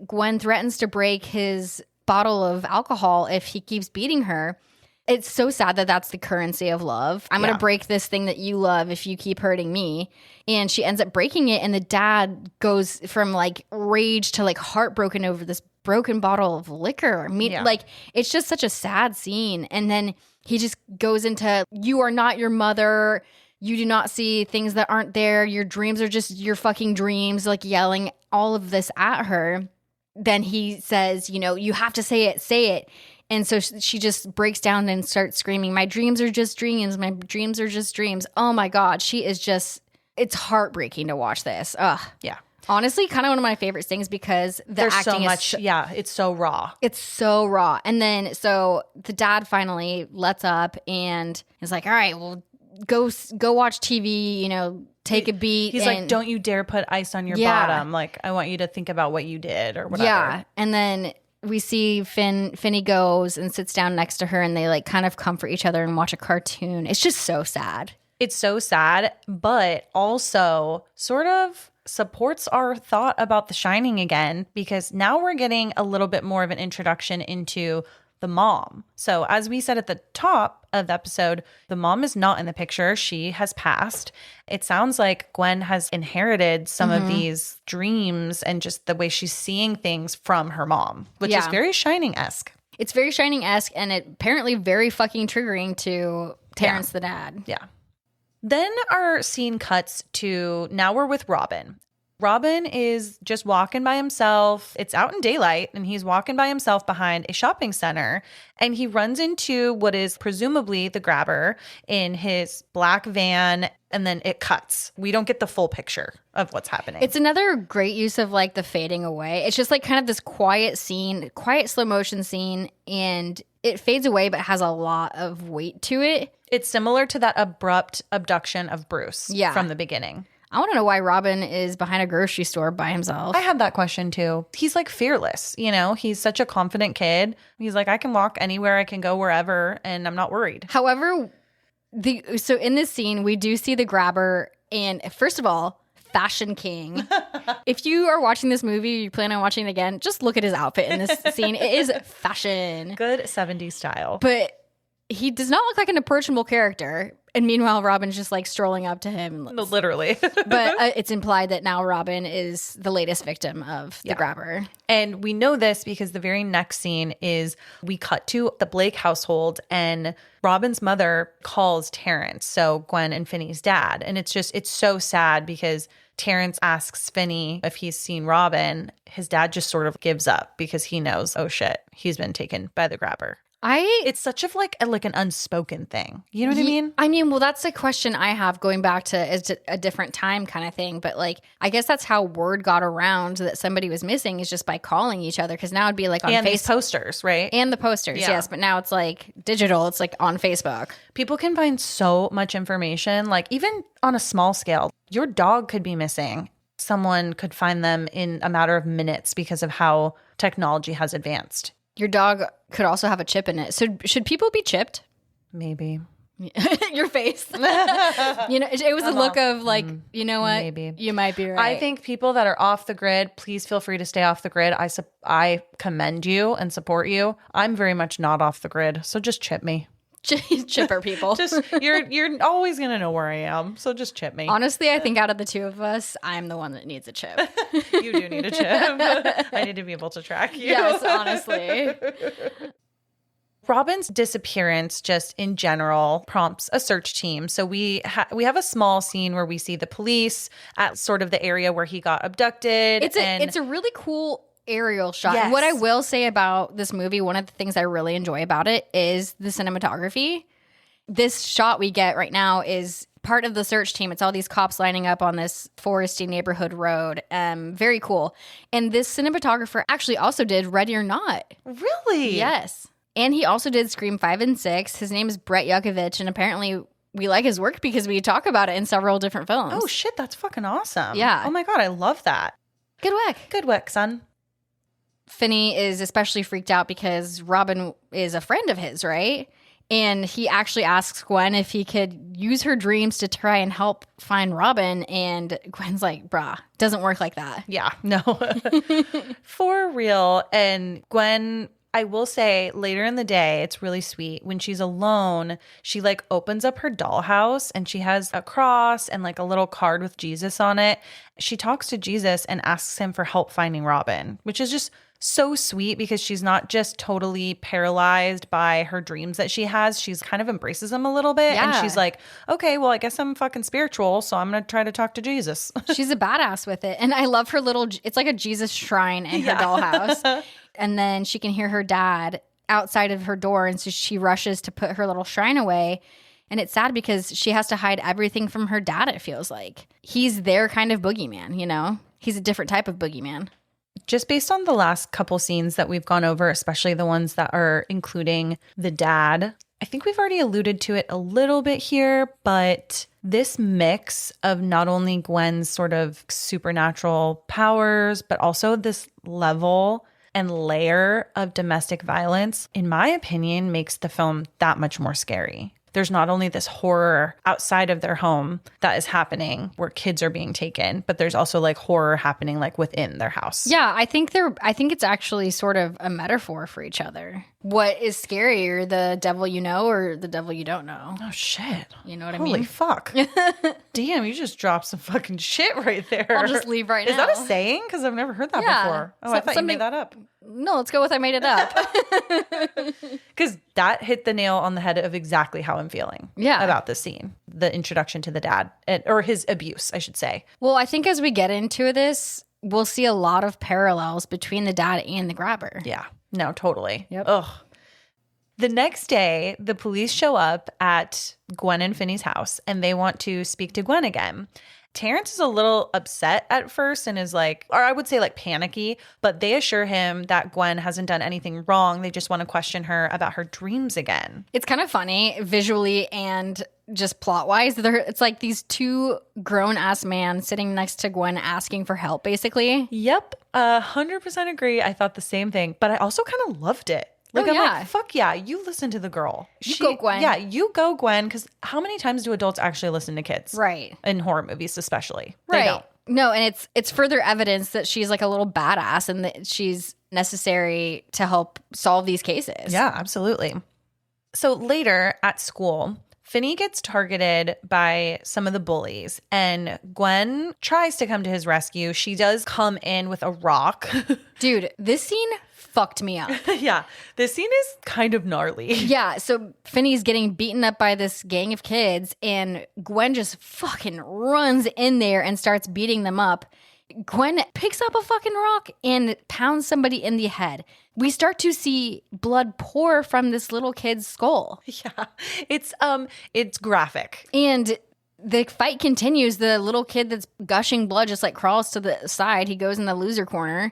Gwen threatens to break his bottle of alcohol if he keeps beating her. It's so sad that that's the currency of love. I'm going to break this thing that you love if you keep hurting me. And she ends up breaking it. And the dad goes from like rage to like heartbroken over this broken bottle of liquor. Like, it's just such a sad scene. And then he just goes into, you are not your mother. You do not see things that aren't there. Your dreams are just your fucking dreams, like yelling all of this at her. Then he says, you know, you have to say it, say it. And so she just breaks down and starts screaming, my dreams are just dreams. My dreams are just dreams. Oh my God. She is just, it's heartbreaking to watch this. Ugh. Yeah. Honestly, kind of one of my favorite things because there's acting so much. It's so raw. It's so raw. And then so the dad finally lets up and is like, all right, well, go watch TV, you know, take a beat. He's like, don't you dare put ice on your bottom. Like, I want you to think about what you did or whatever. Yeah. And then we see Finny goes and sits down next to her and they like kind of comfort each other and watch a cartoon. It's just so sad. It's so sad, but also sort of supports our thought about The Shining again, because now we're getting a little bit more of an introduction into the mom. So as we said at the top of the episode, the mom is not in the picture. She has passed. It sounds like Gwen has inherited some of these dreams and just the way she's seeing things from her mom, which is very Shining-esque. It's very Shining-esque and it apparently very fucking triggering to Terrence the dad. Yeah. Then our scene cuts to now we're with Robin. Robin is just walking by himself. It's out in daylight, and he's walking by himself behind a shopping center, and he runs into what is presumably the grabber in his black van, and then it cuts. We don't get the full picture of what's happening. It's another great use of like the fading away. It's just like kind of this quiet scene, quiet slow motion scene, and it fades away but has a lot of weight to it. It's similar to that abrupt abduction of Bruce from the beginning. I want to know why Robin is behind a grocery store by himself. I had that question too. He's like fearless, you know? He's such a confident kid. He's like, I can walk anywhere, I can go wherever, and I'm not worried. However, so in this scene, we do see the grabber, and first of all, fashion king. If you are watching this movie, you plan on watching it again, just look at his outfit in this scene. It is fashion. Good 70s style. But he does not look like an approachable character. And meanwhile, Robin's just like strolling up to him. No, literally. But it's implied that now Robin is the latest victim of the grabber. And we know this because the very next scene is we cut to the Blake household and Robin's mother calls Terrence, so Gwen and Finny's dad. And it's so sad because Terrence asks Finny if he's seen Robin. His dad just sort of gives up because he knows, oh shit, he's been taken by the grabber. It's such of like an unspoken thing. You know what I mean? I mean, well, that's a question I have going back to a different time kind of thing. But like, I guess that's how word got around that somebody was missing is just by calling each other. Because now it'd be like on Facebook posters, right? And the posters, yes. But now it's like digital. It's like on Facebook. People can find so much information, like even on a small scale. Your dog could be missing. Someone could find them in a matter of minutes because of how technology has advanced. Your dog could also have a chip in it. So should people be chipped? Maybe. Your face. You know, it was a look of like, you know what? Maybe. You might be right. I think people that are off the grid, please feel free to stay off the grid. I commend you and support you. I'm very much not off the grid, so just chip me. Chipper people. Just you're always gonna know where I am, so just chip me. Honestly, I think out of the two of us, I'm the one that needs a chip. You do need a chip. I need to be able to track you. Yes, honestly. Robin's disappearance, just in general, prompts a search team. So we have a small scene where we see the police at sort of the area where he got abducted. It's a really cool aerial shot. Yes. And what I will say about this movie, one of the things I really enjoy about it is the cinematography. This shot we get right now is part of the search team. It's all these cops lining up on this foresty neighborhood road. Very cool. And this cinematographer actually also did Ready or Not. Really? Yes. And he also did Scream 5 and 6. His name is Brett Yukovich, and apparently we like his work because we talk about it in several different films. Oh shit, that's fucking awesome. Yeah. Oh my God, I love that. Good work. Good work, son. Finny is especially freaked out because Robin is a friend of his, right? And he actually asks Gwen if he could use her dreams to try and help find Robin. And Gwen's like, brah, doesn't work like that. Yeah, no. For real. And Gwen, I will say later in the day, it's really sweet. When she's alone, she like opens up her dollhouse and she has a cross and like a little card with Jesus on it. She talks to Jesus and asks him for help finding Robin, which is just so sweet because she's not just totally paralyzed by her dreams that she has. She's kind of embraces them a little bit. Yeah. And she's like, okay, well, I guess I'm fucking spiritual, so I'm going to try to talk to Jesus. She's a badass with it. And I love her little, it's like a Jesus shrine in her dollhouse. And then she can hear her dad outside of her door. And so she rushes to put her little shrine away. And it's sad because she has to hide everything from her dad, it feels like. He's their kind of boogeyman, you know? He's a different type of boogeyman. Just based on the last couple scenes that we've gone over, especially the ones that are including the dad, I think we've already alluded to it a little bit here, but this mix of not only Gwen's sort of supernatural powers, but also this level and layer of domestic violence, in my opinion, makes the film that much more scary. There's not only this horror outside of their home that is happening where kids are being taken, but there's also like horror happening like within their house. Yeah, I think it's actually sort of a metaphor for each other. What is scarier, the devil you know or the devil you don't know? Oh shit. You know what I Holy mean? fuck. Damn, you just dropped some fucking shit right there. I'll just leave right now. Is that a saying? Because I've never heard that before. Oh, I thought you made that up. No, let's go with I made it up. Because that hit the nail on the head of exactly how I'm feeling about this scene. The introduction to the dad, or his abuse, I should say. Well, I think as we get into this, we'll see a lot of parallels between the dad and the grabber. Yeah, no, totally. Yep. Ugh. The next day, the police show up at Gwen and Finney's house, and they want to speak to Gwen again. Terrence is a little upset at first and is like, or I would say like panicky, but they assure him that Gwen hasn't done anything wrong. They just want to question her about her dreams again. It's kind of funny visually and just plot wise. It's like these two grown ass men sitting next to Gwen asking for help, basically. Yep. 100% agree. I thought the same thing, but I also kind of loved it. Like, I'm like, fuck yeah, you listen to the girl. You go, Gwen. Yeah, you go, Gwen, because how many times do adults actually listen to kids? Right. In horror movies especially. Right. They don't. No, and it's further evidence that she's like a little badass and that she's necessary to help solve these cases. Yeah, absolutely. So later at school, Finney gets targeted by some of the bullies and Gwen tries to come to his rescue. She does come in with a rock. Dude, this scene fucked me up. Yeah, this scene is kind of gnarly. Yeah, so Finney's getting beaten up by this gang of kids and Gwen just fucking runs in there and starts beating them up. Gwen picks up a fucking rock and pounds somebody in the head. We start to see blood pour from this little kid's skull. Yeah, it's graphic. And the fight continues. The little kid that's gushing blood just like crawls to the side. He goes in the loser corner.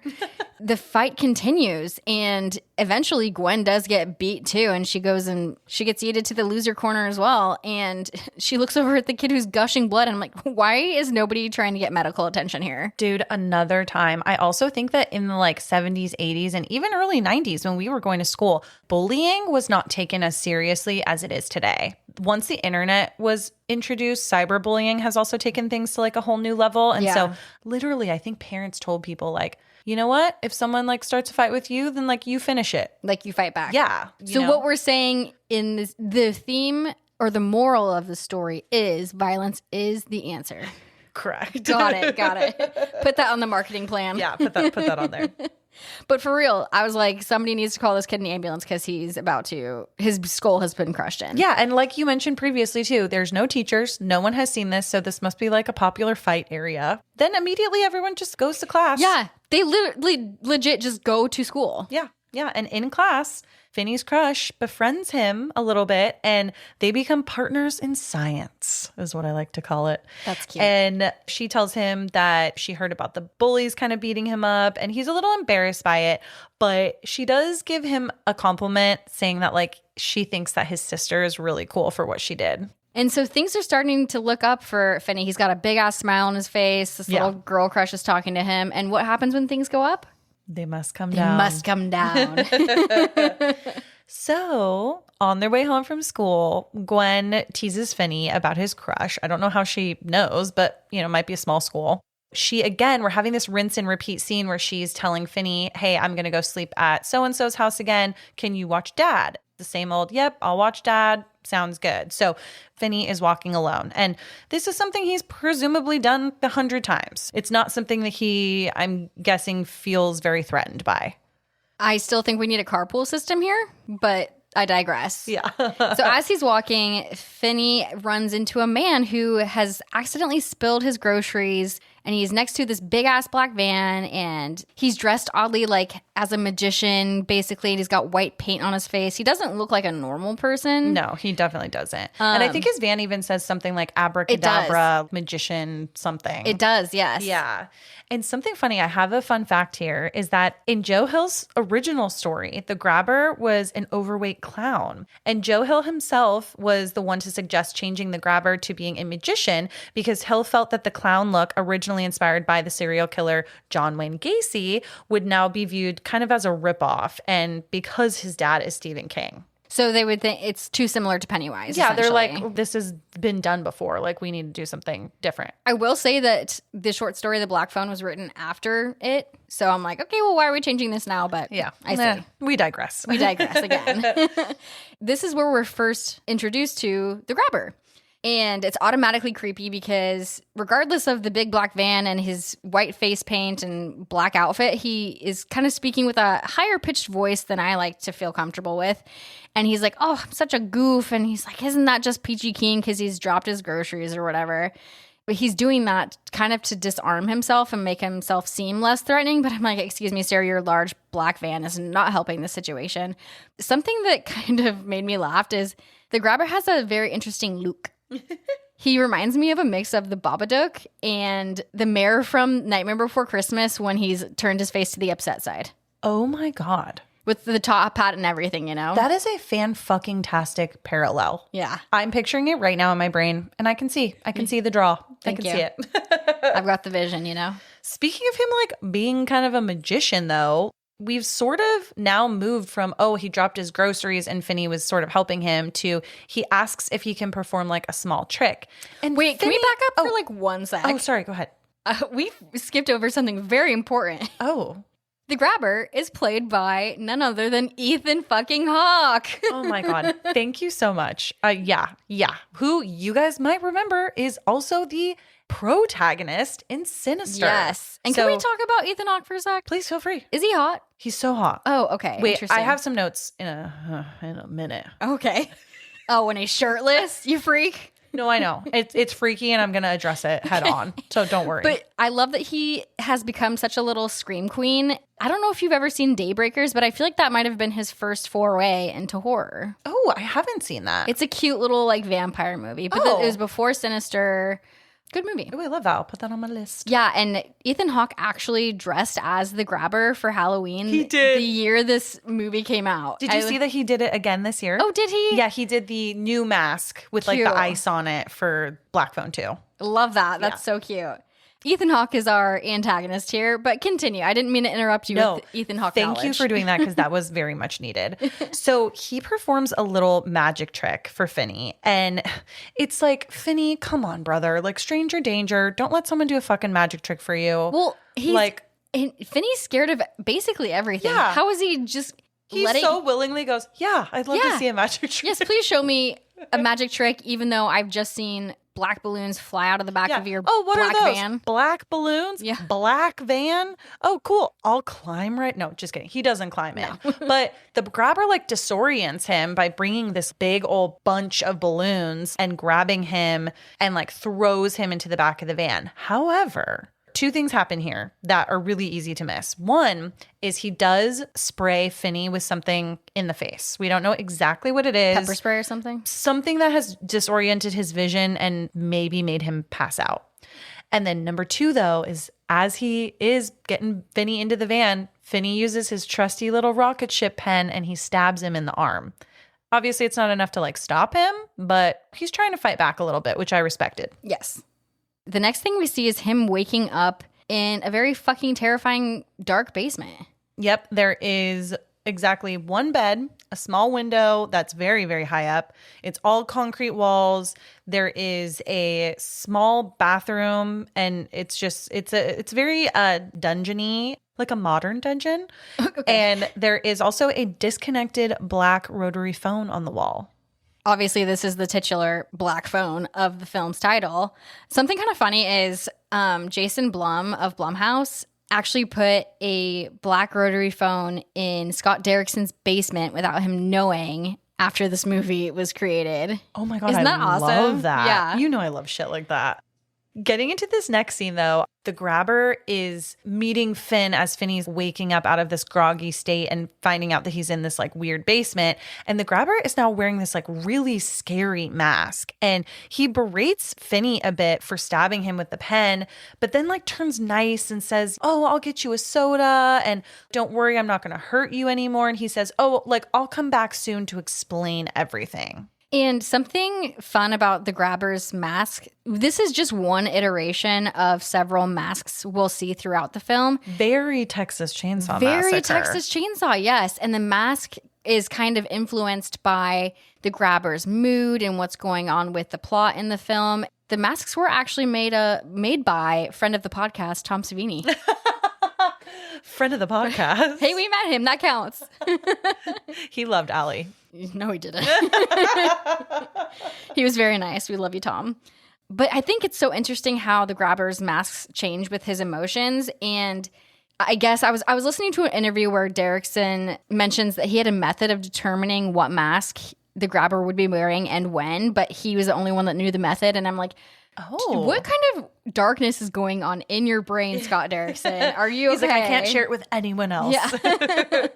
The fight continues. And eventually Gwen does get beat too. And she goes and she gets yeeted to the loser corner as well. And she looks over at the kid who's gushing blood. And I'm like, why is nobody trying to get medical attention here? Dude, another time. I also think that in the like 70s, 80s, and even early 90s when we were going to school, bullying was not taken as seriously as it is today. Once the internet was introduced, cyberbullying has also taken things to like a whole new level. And so literally, I think parents told people like, you know what? If someone like starts a fight with you, then like you finish it. Like you fight back. Yeah. So what we're saying in this, the theme or the moral of the story is violence is the answer. Correct. Got it. Put that on the marketing plan. Yeah, put that on there. But for real, I was like, somebody needs to call this kid an ambulance because his skull has been crushed in. Yeah, and like you mentioned previously too, there's no teachers. No one has seen this, so this must be like a popular fight area. Then immediately everyone just goes to class. Yeah, they literally legit just go to school. Yeah, and in class, Finney's crush befriends him a little bit and they become partners in science, is what I like to call it. That's cute. And she tells him that she heard about the bullies kind of beating him up and he's a little embarrassed by it. But she does give him a compliment saying that like she thinks that his sister is really cool for what she did. And so things are starting to look up for Finney. He's got a big ass smile on his face. This little girl crush is talking to him. And what happens when things go up? They must come down. So, on their way home from school, Gwen teases Finney about his crush. I don't know how she knows, but, might be a small school. we're having this rinse and repeat scene where she's telling Finney, hey, I'm going to go sleep at so-and-so's house again. Can you watch Dad? The same old, yep, I'll watch Dad. Sounds good. So Finney is walking alone. And this is something he's presumably done 100 times. It's not something that he, I'm guessing, feels very threatened by. I still think we need a carpool system here, but I digress. Yeah. So as he's walking, Finney runs into a man who has accidentally spilled his groceries, and he's next to this big ass black van, and he's dressed oddly like as a magician, basically, and he's got white paint on his face. He doesn't look like a normal person. No, he definitely doesn't. And I think his van even says something like abracadabra, magician, something. It does, yes. Yeah. And something funny, I have a fun fact here, is that in Joe Hill's original story, the grabber was an overweight clown. And Joe Hill himself was the one to suggest changing the grabber to being a magician because Hill felt that the clown look, originally inspired by the serial killer John Wayne Gacy, would now be viewed kind of as a ripoff, and because his dad is Stephen King. So they would think it's too similar to Pennywise. Yeah, they're like, this has been done before. Like, we need to do something different. I will say that the short story, The Black Phone, was written after it. So I'm like, okay, well, why are we changing this now? But yeah, I see. We digress. We digress again. This is where we're first introduced to the grabber. And it's automatically creepy because regardless of the big black van and his white face paint and black outfit, he is kind of speaking with a higher pitched voice than I like to feel comfortable with. And he's like, oh, I'm such a goof. And he's like, isn't that just Peachy Keen because he's dropped his groceries or whatever? But he's doing that kind of to disarm himself and make himself seem less threatening. But I'm like, excuse me, sir, your large black van is not helping the situation. Something that kind of made me laugh is the grabber has a very interesting look. He reminds me of a mix of the Babadook and the mayor from Nightmare Before Christmas when he's turned his face to the upset side. Oh my God. With the top hat and everything, you know? That is a fan-fucking-tastic parallel. Yeah. I'm picturing it right now in my brain, and I can see the draw. Thank you. See it. I've got the vision, you know? Speaking of him like being kind of a magician, though, we've sort of now moved from, oh, he dropped his groceries and Finney was sort of helping him, to he asks if he can perform like a small trick. And wait, can we back up for like 1 sec? Oh, sorry, go ahead. We skipped over something very important. Oh. The grabber is played by none other than Ethan fucking Hawke. Oh my God. Thank you so much. Yeah. Who you guys might remember is also the protagonist in Sinister. Yes. And can we talk about Ethan Hawke for a sec? Please feel free. Is he hot? He's so hot. Oh, okay. Wait, I have some notes in a minute. Okay. Oh, when he's shirtless, you freak. No, I know. It's freaky, and I'm going to address it head on. So don't worry. But I love that he has become such a little scream queen. I don't know if you've ever seen Daybreakers, but I feel like that might have been his first foray into horror. Oh, I haven't seen that. It's a cute little like vampire movie, but it was before Sinister. Good movie. Oh, I love that. I'll put that on my list. Yeah, and Ethan Hawke actually dressed as the grabber for Halloween. He did. The year this movie came out. Did you see that he did it again this year? Oh, did he? Yeah, he did the new mask with like the ice on it for Black Phone 2. Love that. That's so cute. Ethan Hawke is our antagonist here, but continue. I didn't mean to interrupt you with Ethan Hawke Thank you for doing that, because that was very much needed. So he performs a little magic trick for Finney, and it's like, Finney, come on, brother. Like, stranger danger. Don't let someone do a fucking magic trick for you. Well, and Finney's scared of basically everything. Yeah. How is he just so willingly goes, yeah, I'd love to see a magic trick. Yes, please show me a magic trick, even though I've just seen black balloons fly out of the back of your what black are those? van. Black balloons? Yeah. Black van? Oh, cool. I'll climb right. No, just kidding. He doesn't climb in. But the grabber like disorients him by bringing this big old bunch of balloons and grabbing him and like throws him into the back of the van. However, two things happen here that are really easy to miss. One is he does spray Finney with something in the face. We don't know exactly what it is. Pepper spray or something? Something that has disoriented his vision and maybe made him pass out. And then number two, though, is as he is getting Finney into the van, Finney uses his trusty little rocket ship pen and he stabs him in the arm. Obviously, it's not enough to like stop him, but he's trying to fight back a little bit, which I respected. Yes. The next thing we see is him waking up in a very fucking terrifying dark basement. Yep, there is exactly one bed, a small window that's very, very high up. It's all concrete walls. There is a small bathroom, and it's very dungeony, like a modern dungeon. Okay. And there is also a disconnected black rotary phone on the wall. Obviously, this is the titular black phone of the film's title. Something kind of funny is Jason Blum of Blumhouse actually put a black rotary phone in Scott Derrickson's basement without him knowing after this movie was created. Oh my God, Isn't that awesome? Love that. Yeah. You know I love shit like that. Getting into this next scene, though, the grabber is meeting Finn as Finney's waking up out of this groggy state and finding out that he's in this like weird basement. And the grabber is now wearing this like really scary mask. And he berates Finney a bit for stabbing him with the pen, but then like turns nice and says, "Oh, I'll get you a soda. And don't worry, I'm not going to hurt you anymore." And he says, "Oh, like I'll come back soon to explain everything." And something fun about the grabber's mask, this is just one iteration of several masks we'll see throughout the film. Very Texas Chainsaw Very Massacre. Texas Chainsaw, yes. And the mask is kind of influenced by the grabber's mood and what's going on with the plot in the film. The masks were actually made by friend of the podcast, Tom Savini. Friend of the podcast. Hey, we met him. That counts. He loved Allie. No, he didn't. He was very nice. We love you, Tom. But I think it's so interesting how the grabber's masks change with his emotions. And I guess I was listening to an interview where Derrickson mentions that he had a method of determining what mask the grabber would be wearing and when, but he was the only one that knew the method. And I'm like, oh, what kind of darkness is going on in your brain, Scott Derrickson? Are you okay? He's like, I can't share it with anyone else. Yeah.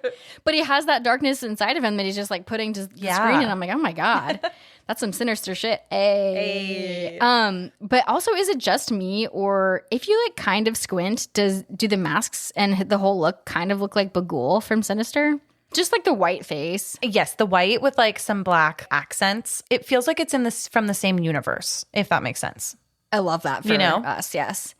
But he has that darkness inside of him that he's just like putting to the screen. And I'm like, oh my God, that's some sinister shit. Hey. But also, is it just me, or if you like kind of squint, do the masks and the whole look kind of look like Bagul from Sinister? Just like the white face. Yes, the white with like some black accents. It feels like it's from the same universe, if that makes sense. I love that for us, yes.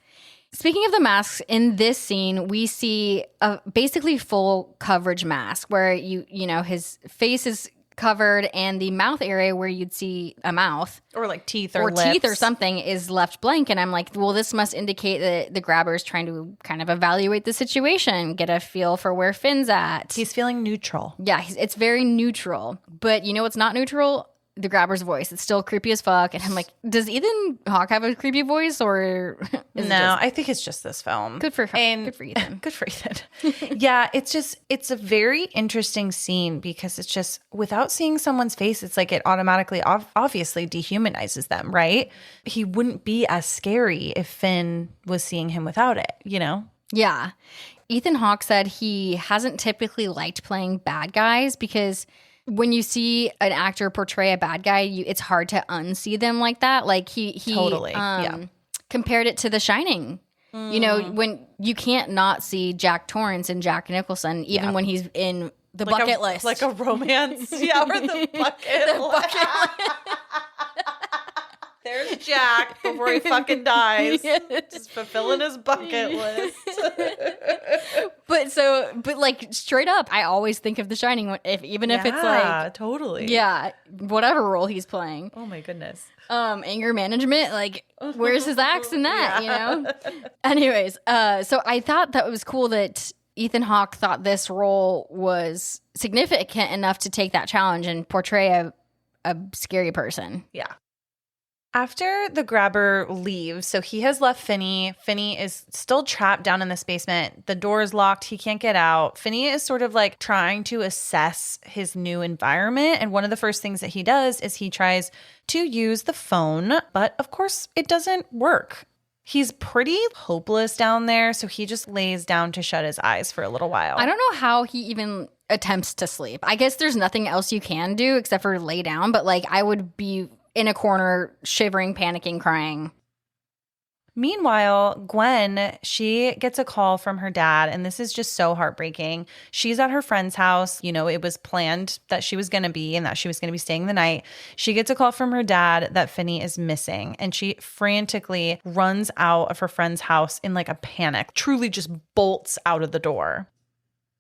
Speaking of the masks, in this scene, we see a basically full coverage mask where you know, his face is covered and the mouth area where you'd see a mouth or like teeth or lips. Teeth or something is left blank. And I'm like, well, this must indicate that the grabber is trying to kind of evaluate the situation, get a feel for where Finn's at. He's feeling neutral. Yeah, it's very neutral. But you know what's not neutral? The grabber's voice. It's still creepy as fuck. And I'm like, does Ethan Hawke have a creepy voice, or no? I think it's just this film. Good for Ethan. Good for Ethan. Yeah, it's a very interesting scene because it's just without seeing someone's face, it's like it automatically obviously dehumanizes them, right? He wouldn't be as scary if Finn was seeing him without it, you know? Yeah. Ethan Hawke said he hasn't typically liked playing bad guys because when you see an actor portray a bad guy, it's hard to unsee them like that. Like he totally compared it to The Shining. You know, when you can't not see Jack Torrance and Jack Nicholson, even when he's in the like bucket list, like a romance, or the bucket list. There's Jack before he fucking dies, just fulfilling his bucket list. But like straight up, I always think of The Shining, if it's like totally, whatever role he's playing. Oh my goodness, anger management, like where's his axe in that? You know. Anyways, so I thought that it was cool that Ethan Hawke thought this role was significant enough to take that challenge and portray a scary person. Yeah. After the grabber leaves, so he has left Finney. Finney is still trapped down in this basement. The door is locked. He can't get out. Finney is sort of like trying to assess his new environment. And one of the first things that he does is he tries to use the phone. But of course, it doesn't work. He's pretty hopeless down there. So he just lays down to shut his eyes for a little while. I don't know how he even attempts to sleep. I guess there's nothing else you can do except for lay down. But like I would be in a corner, shivering, panicking, crying. Meanwhile, Gwen, she gets a call from her dad, and this is just so heartbreaking. She's at her friend's house. You know, it was planned that she was going to be and that she was going to be staying the night. She gets a call from her dad that Finney is missing, and she frantically runs out of her friend's house in like a panic, truly just bolts out of the door.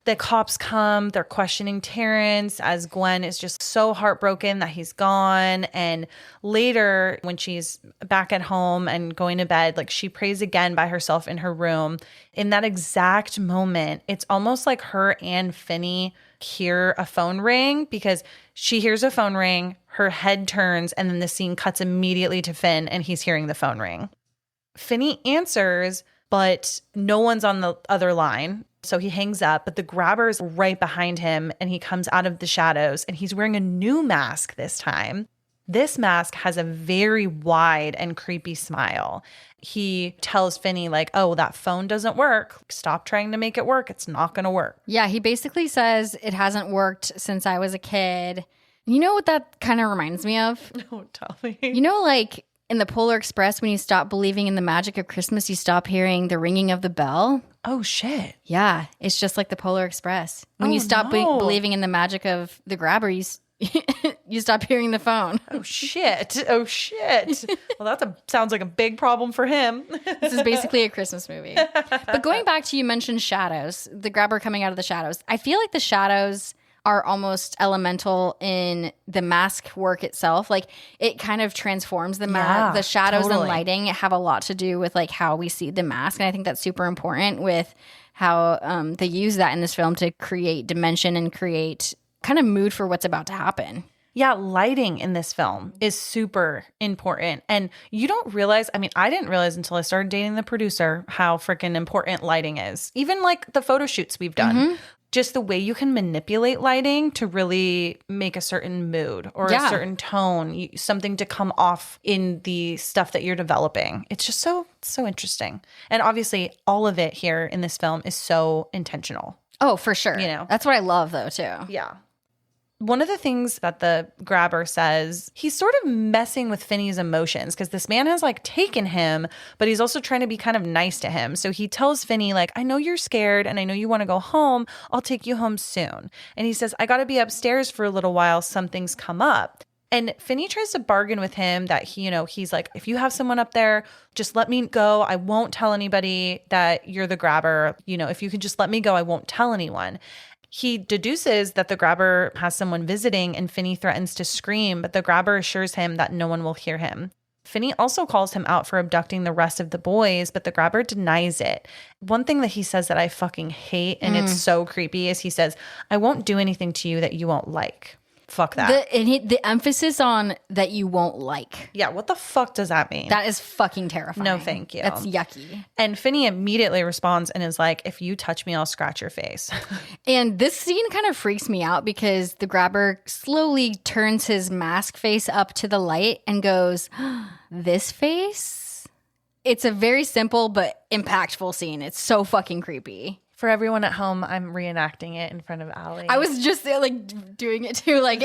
The cops come, they're questioning Terrence as Gwen is just so heartbroken that he's gone. And later, when she's back at home and going to bed, like she prays again by herself in her room. In that exact moment, it's almost like her and Finney hear a phone ring because she hears a phone ring, her head turns, and then the scene cuts immediately to Finn and he's hearing the phone ring. Finney answers, but no one's on the other line. So he hangs up, but the grabber's right behind him and he comes out of the shadows and he's wearing a new mask this time. This mask has a very wide and creepy smile. He tells Finney like, oh, that phone doesn't work. Stop trying to make it work. It's not going to work. Yeah, he basically says it hasn't worked since I was a kid. You know what that kind of reminds me of? No, tell me. You know, like in the Polar Express, when you stop believing in the magic of Christmas, you stop hearing the ringing of the bell. Oh, shit. Yeah, it's just like the Polar Express. When you stop believing in the magic of the grabber, you stop hearing the phone. Oh, shit. Oh, shit. Well, sounds like a big problem for him. This is basically a Christmas movie. But going back to, you mentioned shadows, the grabber coming out of the shadows. I feel like the shadows are almost elemental in the mask work itself. Like it kind of transforms the mask. The shadows and lighting have a lot to do with like how we see the mask. And I think that's super important with how they use that in this film to create dimension and create kind of mood for what's about to happen. Yeah, lighting in this film is super important. And you don't realize, I mean, I didn't realize until I started dating the producer how freaking important lighting is. Even like the photo shoots we've done. Mm-hmm. Just the way you can manipulate lighting to really make a certain mood or a certain tone, something to come off in the stuff that you're developing. It's just so interesting. And obviously, all of it here in this film is so intentional. Oh, for sure. You know, that's what I love, though, too. Yeah. One of the things that the grabber says, he's sort of messing with Finney's emotions because this man has like taken him, but he's also trying to be kind of nice to him. So he tells Finney like, I know you're scared and I know you want to go home. I'll take you home soon. And he says, I got to be upstairs for a little while. Something's come up. And Finney tries to bargain with him that he's like, if you have someone up there, just let me go. I won't tell anybody that you're the grabber. If you could just let me go, I won't tell anyone. He deduces that the grabber has someone visiting and Finney threatens to scream, but the grabber assures him that no one will hear him. Finney also calls him out for abducting the rest of the boys, but the grabber denies it. One thing that he says that I fucking hate, and it's so creepy, is he says, I won't do anything to you that you won't like. Fuck that. The emphasis on that you won't like. Yeah, what the fuck does that mean? That is fucking terrifying. No, thank you. That's yucky. And Finney immediately responds and is like, if you touch me, I'll scratch your face. And this scene kind of freaks me out because the grabber slowly turns his mask face up to the light and goes, this face? It's a very simple but impactful scene. It's so fucking creepy. For everyone at home, I'm reenacting it in front of Allie. I was just like doing it too. Like,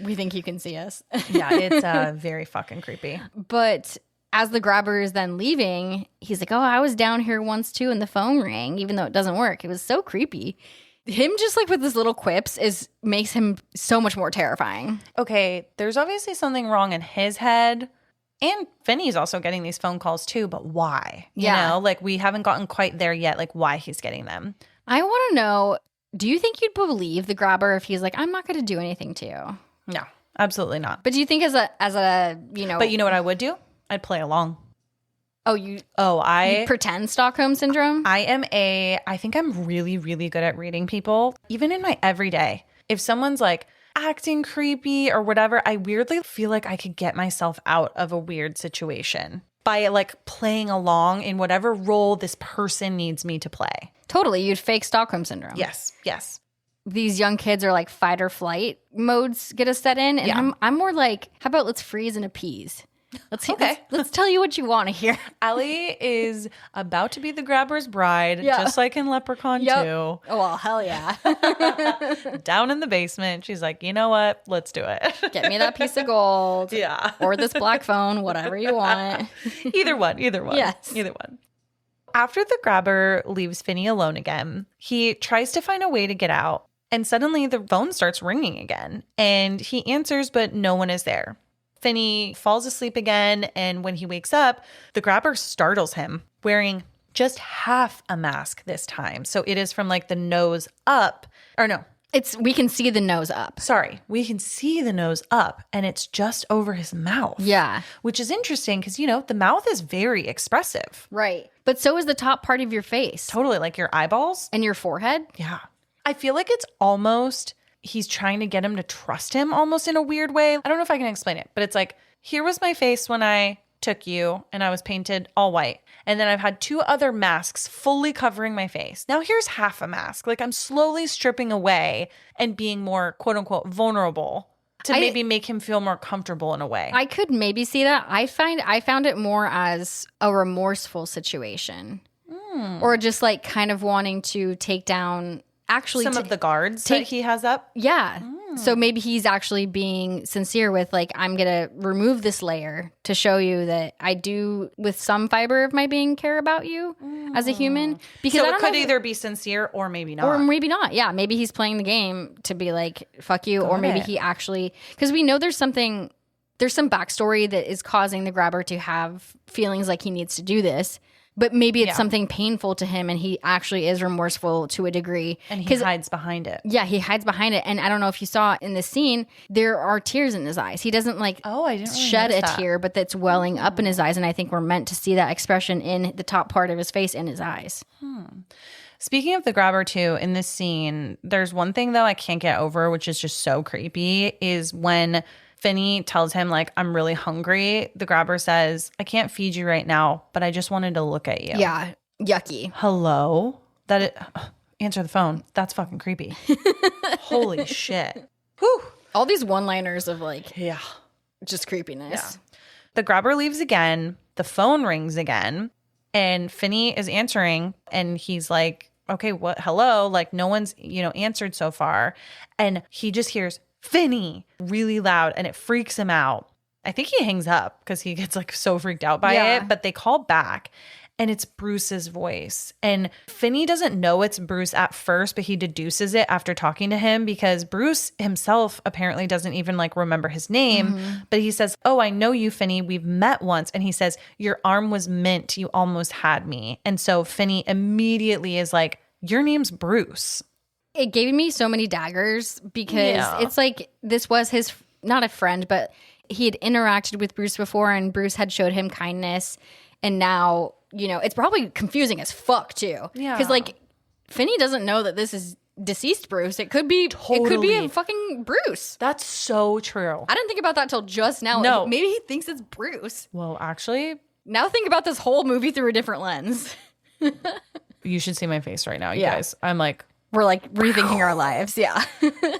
we think you can see us. Yeah, it's very fucking creepy. But as the grabber is then leaving, he's like, oh, I was down here once too and the phone rang, even though it doesn't work. It was so creepy. Him just like with his little quips makes him so much more terrifying. Okay, there's obviously something wrong in his head. And Finney's also getting these phone calls too, but why? You know, like we haven't gotten quite there yet, like why he's getting them. I want to know, do you think you'd believe the grabber if he's like, I'm not going to do anything to you? No, absolutely not. But do you think as a But you know what I would do? I'd play along. You pretend Stockholm Syndrome? I think I'm really, really good at reading people, even in my everyday. If someone's like acting creepy or whatever, I weirdly feel like I could get myself out of a weird situation by like playing along in whatever role this person needs me to play. Totally. You'd fake Stockholm Syndrome. Yes. These young kids are like fight or flight modes get us set in. And I'm more like, how about let's freeze and appease? Let's tell you what you want to hear. Allie is about to be the grabber's bride, just like in Leprechaun 2. Oh, well, hell yeah. Down in the basement, she's like, you know what? Let's do it. Get me that piece of gold. Yeah. Or this black phone, whatever you want. Either one. Yes. Either one. After the grabber leaves Finney alone again, he tries to find a way to get out. And suddenly the phone starts ringing again. And he answers, but no one is there. Finney falls asleep again, and when he wakes up, the grabber startles him, wearing just half a mask this time. So it is from like the nose up, or no. We can see the nose up. Sorry, we can see the nose up and it's just over his mouth. Yeah. Which is interesting because, the mouth is very expressive. Right. But so is the top part of your face. Totally, like your eyeballs. And your forehead. Yeah. I feel like it's almost, he's trying to get him to trust him almost in a weird way. I don't know if I can explain it, but it's like, here was my face when I took you and I was painted all white. And then I've had 2 other masks fully covering my face. Now here's half a mask. Like I'm slowly stripping away and being more quote unquote vulnerable to maybe make him feel more comfortable in a way. I could maybe see that. I found it more as a remorseful situation. Or just like kind of wanting to take down some of the guards that he has up. Yeah. So maybe he's actually being sincere with like, I'm going to remove this layer to show you that I do with some fiber of my being care about you as a human. Because so it could either be sincere or maybe not. Or maybe not. Yeah. Maybe he's playing the game to be like, fuck you. Or maybe he actually, because we know there's some backstory that is causing the grabber to have feelings like he needs to do this. But maybe it's something painful to him and he actually is remorseful to a degree. And he hides behind it. Yeah, he hides behind it. And I don't know if you saw in the scene, there are tears in his eyes. He doesn't like I didn't really shed a that. tear, but that's welling up in his eyes. And I think we're meant to see that expression in the top part of his face in his eyes. Speaking of the grabber too, in this scene, there's one thing though I can't get over, which is just so creepy, is when Finney tells him, like, I'm really hungry. The grabber says, I can't feed you right now, but I just wanted to look at you. Yeah. Yucky. Hello? Answer the phone. That's fucking creepy. Holy shit. Whew. All these one-liners of like, yeah, just creepiness. Yeah. The grabber leaves again. The phone rings again. And Finney is answering. And he's like, okay, what? Hello? Like, no one's, answered so far. And he just hears, Finney, really loud, and it freaks him out. I think he hangs up because he gets like so freaked out by it, but they call back and it's Bruce's voice. And Finney doesn't know it's Bruce at first, but he deduces it after talking to him because Bruce himself apparently doesn't even like remember his name, but he says, oh, I know you, Finney. We've met once. And he says, your arm was mint. You almost had me. And so Finney immediately is like, your name's Bruce. It gave me so many daggers because it's like this was his, not a friend, but he had interacted with Bruce before and Bruce had showed him kindness. And now, it's probably confusing as fuck too. Yeah. Because like Finney doesn't know that this is deceased Bruce. It could be a fucking Bruce. That's so true. I didn't think about that till just now. No. Maybe he thinks it's Bruce. Well, actually. Now think about this whole movie through a different lens. You should see my face right now, you guys. I'm like. We're like rethinking our lives. Yeah.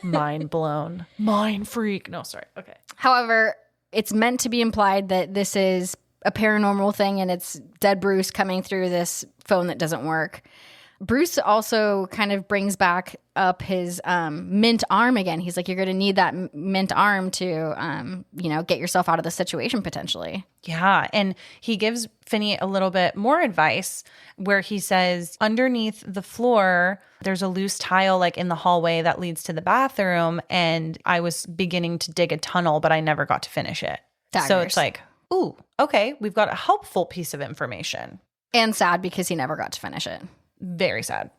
Mind blown. Mind freak. No, sorry. Okay. However, it's meant to be implied that this is a paranormal thing and it's dead Bruce coming through this phone that doesn't work. Bruce also kind of brings back up his mint arm again. He's like, you're going to need that mint arm to, get yourself out of the situation potentially. Yeah. And he gives Finney a little bit more advice where he says, underneath the floor, there's a loose tile like in the hallway that leads to the bathroom. And I was beginning to dig a tunnel, but I never got to finish it. Daggers. So it's like, ooh, okay, we've got a helpful piece of information. And sad because he never got to finish it. Very sad.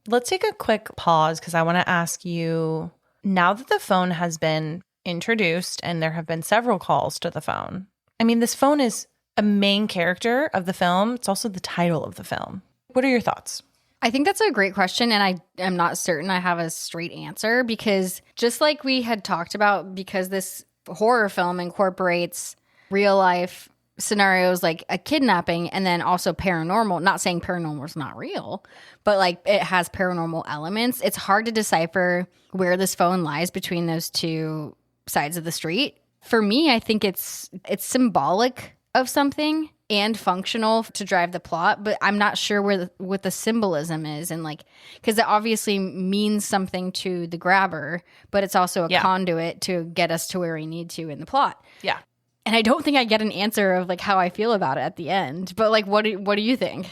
Let's take a quick pause because I want to ask you, now that the phone has been introduced and there have been several calls to the phone, I mean, this phone is a main character of the film. It's also the title of the film. What are your thoughts? I think that's a great question, and I am not certain I have a straight answer because just like we had talked about, because this horror film incorporates real life scenarios like a kidnapping and then also paranormal, not saying paranormal is not real, but like it has paranormal elements. It's hard to decipher where this phone lies between those two sides of the street. For me, I think it's symbolic of something and functional to drive the plot, but I'm not sure what the symbolism is, and like, because it obviously means something to the grabber, but it's also a conduit to get us to where we need to in the plot. Yeah. And I don't think I get an answer of like how I feel about it at the end. But like, what do you think?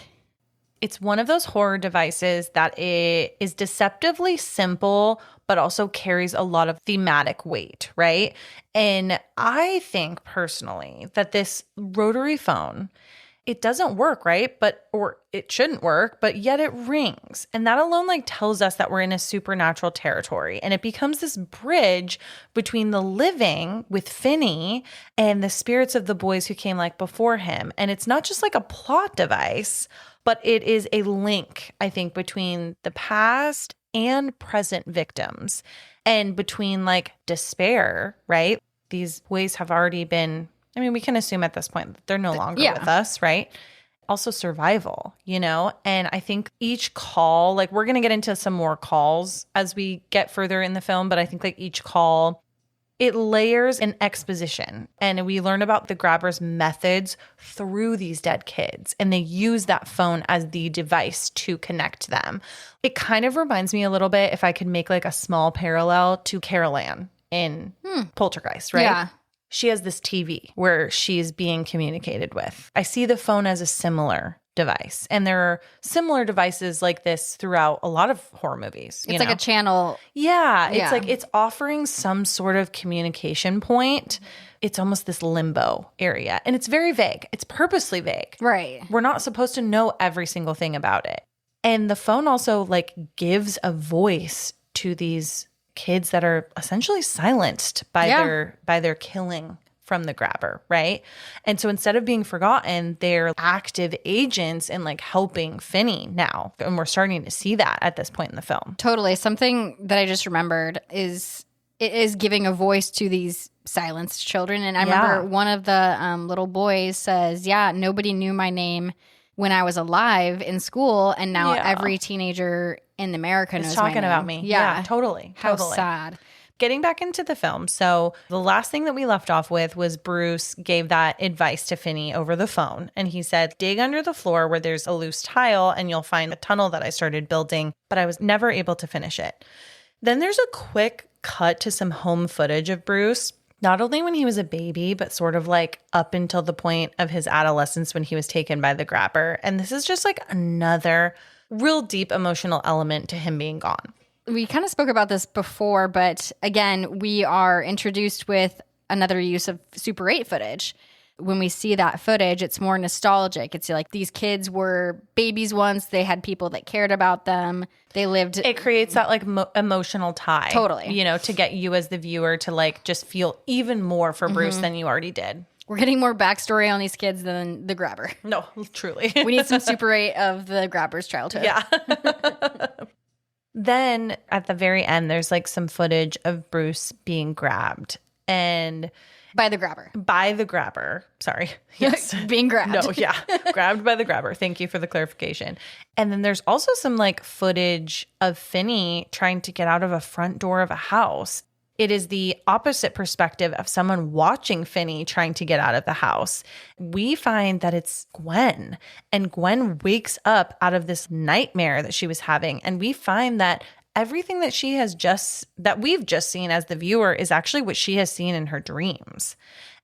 It's one of those horror devices that it is deceptively simple, but also carries a lot of thematic weight, right? And I think personally that this rotary phone it doesn't work, right? Or it shouldn't work, but yet it rings. And that alone like tells us that we're in a supernatural territory. And it becomes this bridge between the living with Finney and the spirits of the boys who came like before him. And it's not just like a plot device, but it is a link, I think, between the past and present victims and between like despair, right? These boys have already been, I mean, we can assume at this point that they're no longer with us, right? Also survival, you know? And I think each call, like we're going to get into some more calls as we get further in the film, but I think like each call, it layers an exposition, and we learn about the grabbers' methods through these dead kids, and they use that phone as the device to connect them. It kind of reminds me a little bit, if I could make like a small parallel, to Carol Ann in Poltergeist, right? Yeah. She has this TV where she's being communicated with. I see the phone as a similar device. And there are similar devices like this throughout a lot of horror movies. It's like a channel. Yeah. It's like it's offering some sort of communication point. It's almost this limbo area. And it's very vague. It's purposely vague. Right. We're not supposed to know every single thing about it. And the phone also like gives a voice to these kids that are essentially silenced by their killing from the grabber, right? And so instead of being forgotten, they're active agents in like helping Finney now. And we're starting to see that at this point in the film. Totally. Something that I just remembered is it is giving a voice to these silenced children. And I remember one of the little boys says, nobody knew my name when I was alive in school. And now every teenager in America knows talking my name. About me. Yeah, totally. How sad. Getting back into the film. So the last thing that we left off with was Bruce gave that advice to Finney over the phone. And he said, dig under the floor where there's a loose tile and you'll find a tunnel that I started building, but I was never able to finish it. Then there's a quick cut to some home footage of Bruce, not only when he was a baby, but sort of like up until the point of his adolescence when he was taken by the grabber. And this is just like another real deep emotional element to him being gone. We kind of spoke about this before, but again, we are introduced with another use of Super 8 footage. When we see that footage, it's more nostalgic. It's like these kids were babies once. They had people that cared about them. They lived. It creates that like emotional tie. Totally. You know, to get you as the viewer to like just feel even more for Bruce than you already did. We're getting more backstory on these kids than the grabber. No, truly. We need some Super 8 of the grabber's childhood. Yeah. Then at the very end, there's like some footage of Bruce being grabbed and by the grabber. By the grabber. Sorry. Yes. Being grabbed. No, yeah. Grabbed by the grabber. Thank you for the clarification. And then there's also some like footage of Finney trying to get out of a front door of a house. It is the opposite perspective of someone watching Finney trying to get out of the house. We find that it's Gwen, and Gwen wakes up out of this nightmare that she was having. And we find that everything that we've just seen as the viewer is actually what she has seen in her dreams.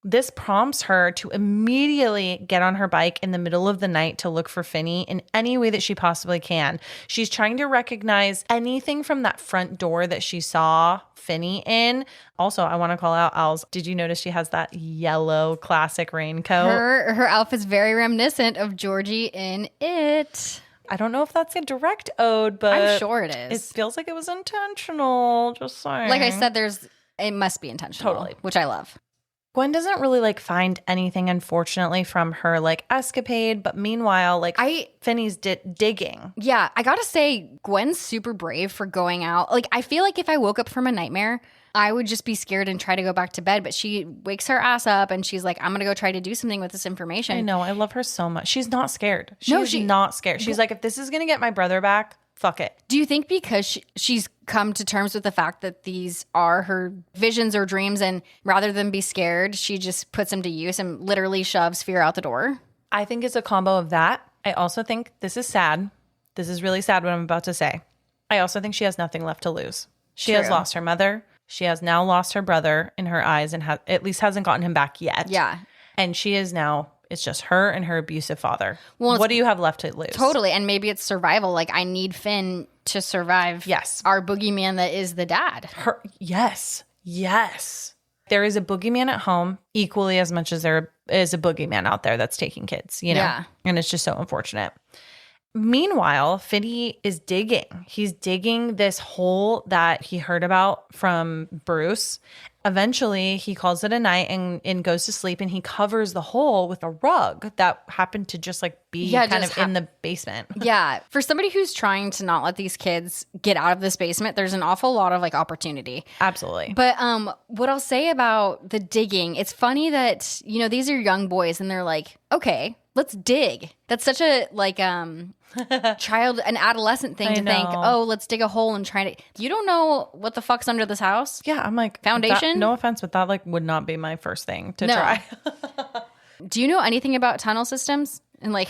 This prompts her to immediately get on her bike in the middle of the night to look for Finney in any way that she possibly can. She's trying to recognize anything from that front door that she saw Finney in. Also, I want to call out Al's. Did you notice she has that yellow classic raincoat? Her outfit's very reminiscent of Georgie in It. I don't know if that's a direct ode, but I'm sure it is. It feels like it was intentional. Just saying. Like I said, it must be intentional. Totally. Which I love. Gwen doesn't really like find anything, unfortunately, from her like escapade. But meanwhile, like Finney's digging. Yeah, I gotta say, Gwen's super brave for going out. Like, I feel like if I woke up from a nightmare, I would just be scared and try to go back to bed. But she wakes her ass up and she's like, I'm gonna go try to do something with this information. I know. I love her so much. She's not scared. She's not scared. She's like, if this is gonna get my brother back, fuck it. Do you think because she's come to terms with the fact that these are her visions or dreams, and rather than be scared, she just puts them to use and literally shoves fear out the door? I think it's a combo of that. I also think this is sad. This is really sad what I'm about to say. I also think she has nothing left to lose. She has lost her mother. She has now lost her brother in her eyes and at least hasn't gotten him back yet. Yeah. And she is now... It's just her and her abusive father. Well, what do you have left to lose? Totally. And maybe it's survival. Like, I need Finn to survive our boogeyman that is the dad. Yes. There is a boogeyman at home equally as much as there is a boogeyman out there that's taking kids, you know? Yeah. And it's just so unfortunate. Meanwhile, Finney is digging. He's digging this hole that he heard about from Bruce. Eventually, he calls it a night and goes to sleep, and he covers the hole with a rug that happened to just like be kind of in the basement. Yeah. For somebody who's trying to not let these kids get out of this basement, there's an awful lot of like opportunity. Absolutely. But what I'll say about the digging, it's funny that, you know, these are young boys and they're like, okay, let's dig. That's such a like an adolescent thing to think, oh, let's dig a hole and try to. You don't know what the fuck's under this house? Yeah, I'm like, foundation? No offense, but that like would not be my first thing to try. Do you know anything about tunnel systems and like